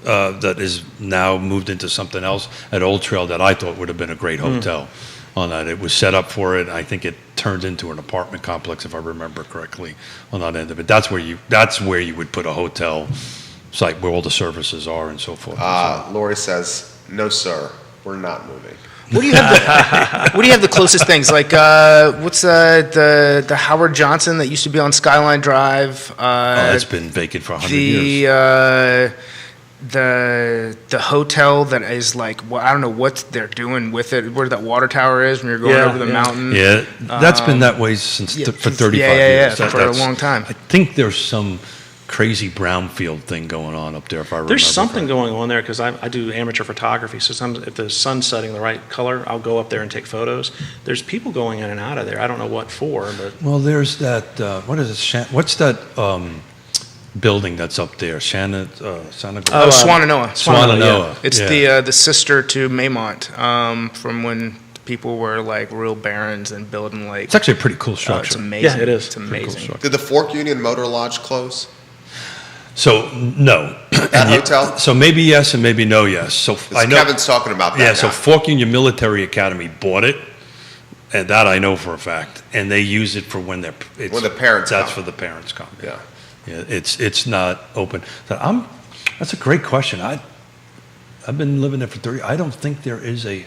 that is now moved into something else at Old Trail that I thought would have been a great hotel on that. It was set up for it. I think it turned into an apartment complex, if I remember correctly, on that end of it. That's where you would put a hotel site where all the services are and so forth. Lori says, no, sir, we're not moving. What do you have the closest things? Like, what's the Howard Johnson that used to be on Skyline Drive? It's been vacant for 100 years. The hotel that is like, well, I don't know what they're doing with it, where that water tower is when you're going over the mountain. Yeah, that's been that way for 35 years. For a long time. I think there's some crazy brownfield thing going on up there, if I remember. There's something correctly. going on there because I do amateur photography. So sometimes if the sun's setting the right color, I'll go up there and take photos. There's people going in and out of there. I don't know what for, but Well, there's that. What is it? What's that building that's up there? Shannon. Swannanoa. Swannanoa. It's yeah. the sister to Maymont, from when people were like real barons and building like. It's actually a pretty cool It's structure. amazing. Yeah, it is. It's Pretty cool amazing. structure. Did the Fork Union Motor Lodge close? So no. That hotel? So maybe yes and maybe no yes. So I know Kevin's talking about that Yeah, now. so Fork Union Military Academy bought it, and that I know for a fact. And they use it for when the parents That's come. for the parents come. Yeah. Yeah, it's not open. So that's a great question. I've been living there for 30. I don't think there is a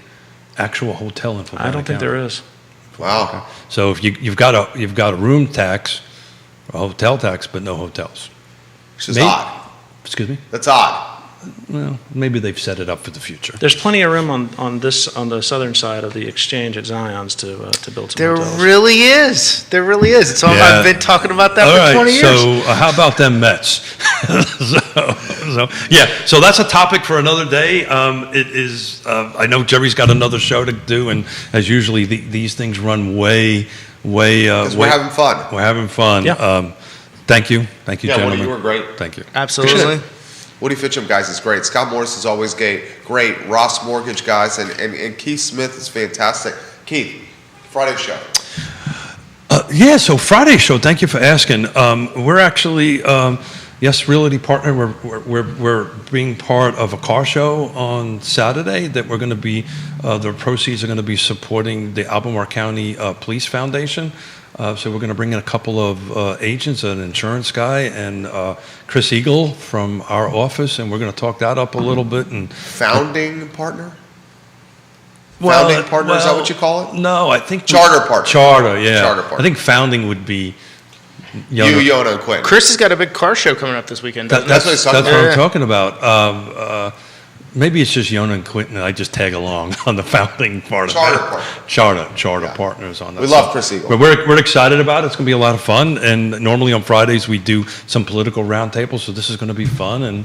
actual hotel in Fluvanna I don't think County. there is. Wow. So if you've got a room tax, a hotel tax, but no hotels. Which is Maybe- odd. Excuse me? That's odd. Well, maybe they've set it up for the future. There's plenty of room on the southern side of the exchange at Zion's to build some There hotels. really is. There really is. It's all Yeah. I've been talking about that All for right, 20 years. so how about them Mets? So that's a topic for another day. It is. I know Jerry's got another show to do, and as usually these things run way. Because we're having fun. We're having fun. Yeah. Thank you, Yeah, gentlemen. Woody, you were great. Thank you. Absolutely. Woody Fencham, guys, is great. Scott Morris is always great. Ross Mortgage, guys, and Keith Smith is fantastic. Keith, Friday show. Yeah, so Friday show, thank you for asking. We're actually Yes, Realty Partner, we're being part of a car show on Saturday that we're going to be, the proceeds are going to be supporting the Albemarle County Police Foundation. So we're going to bring in a couple of agents, an insurance guy, and Chris Eagle from our office, and we're going to talk that up a little bit. And Founding partner? Founding partner, is that what you call it? No, I think Charter partner. Charter, yeah. Charter partner. I think founding would be Yona, and Quinn. Chris has got a big car show coming up this weekend. That's what he's talking That's what I'm talking about. Maybe it's just Yona and Quentin, and I just tag along on the founding part Charter of partner. Charter Yeah. partners on that. We love Chris Eagle. But we're excited about it. It's going to be a lot of fun. And normally on Fridays we do some political roundtables, so this is going to be fun. And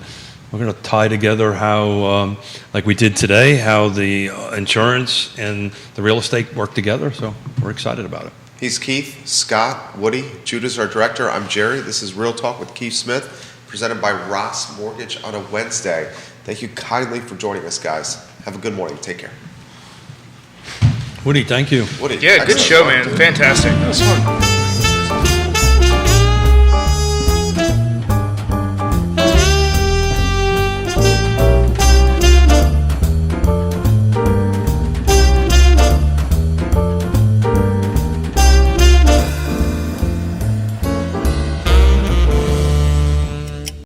we're going to tie together how, like we did today, how the insurance and the real estate work together. So we're excited about it. He's Keith, Scott, Woody. Judah's our director. I'm Jerry. This is Real Talk with Keith Smith, presented by Ross Mortgage on a Wednesday. Thank you kindly for joining us, guys. Have a good morning. Take care. Woody, thank you. Woody. Yeah, good excellent. show, man. Fantastic. That was fun.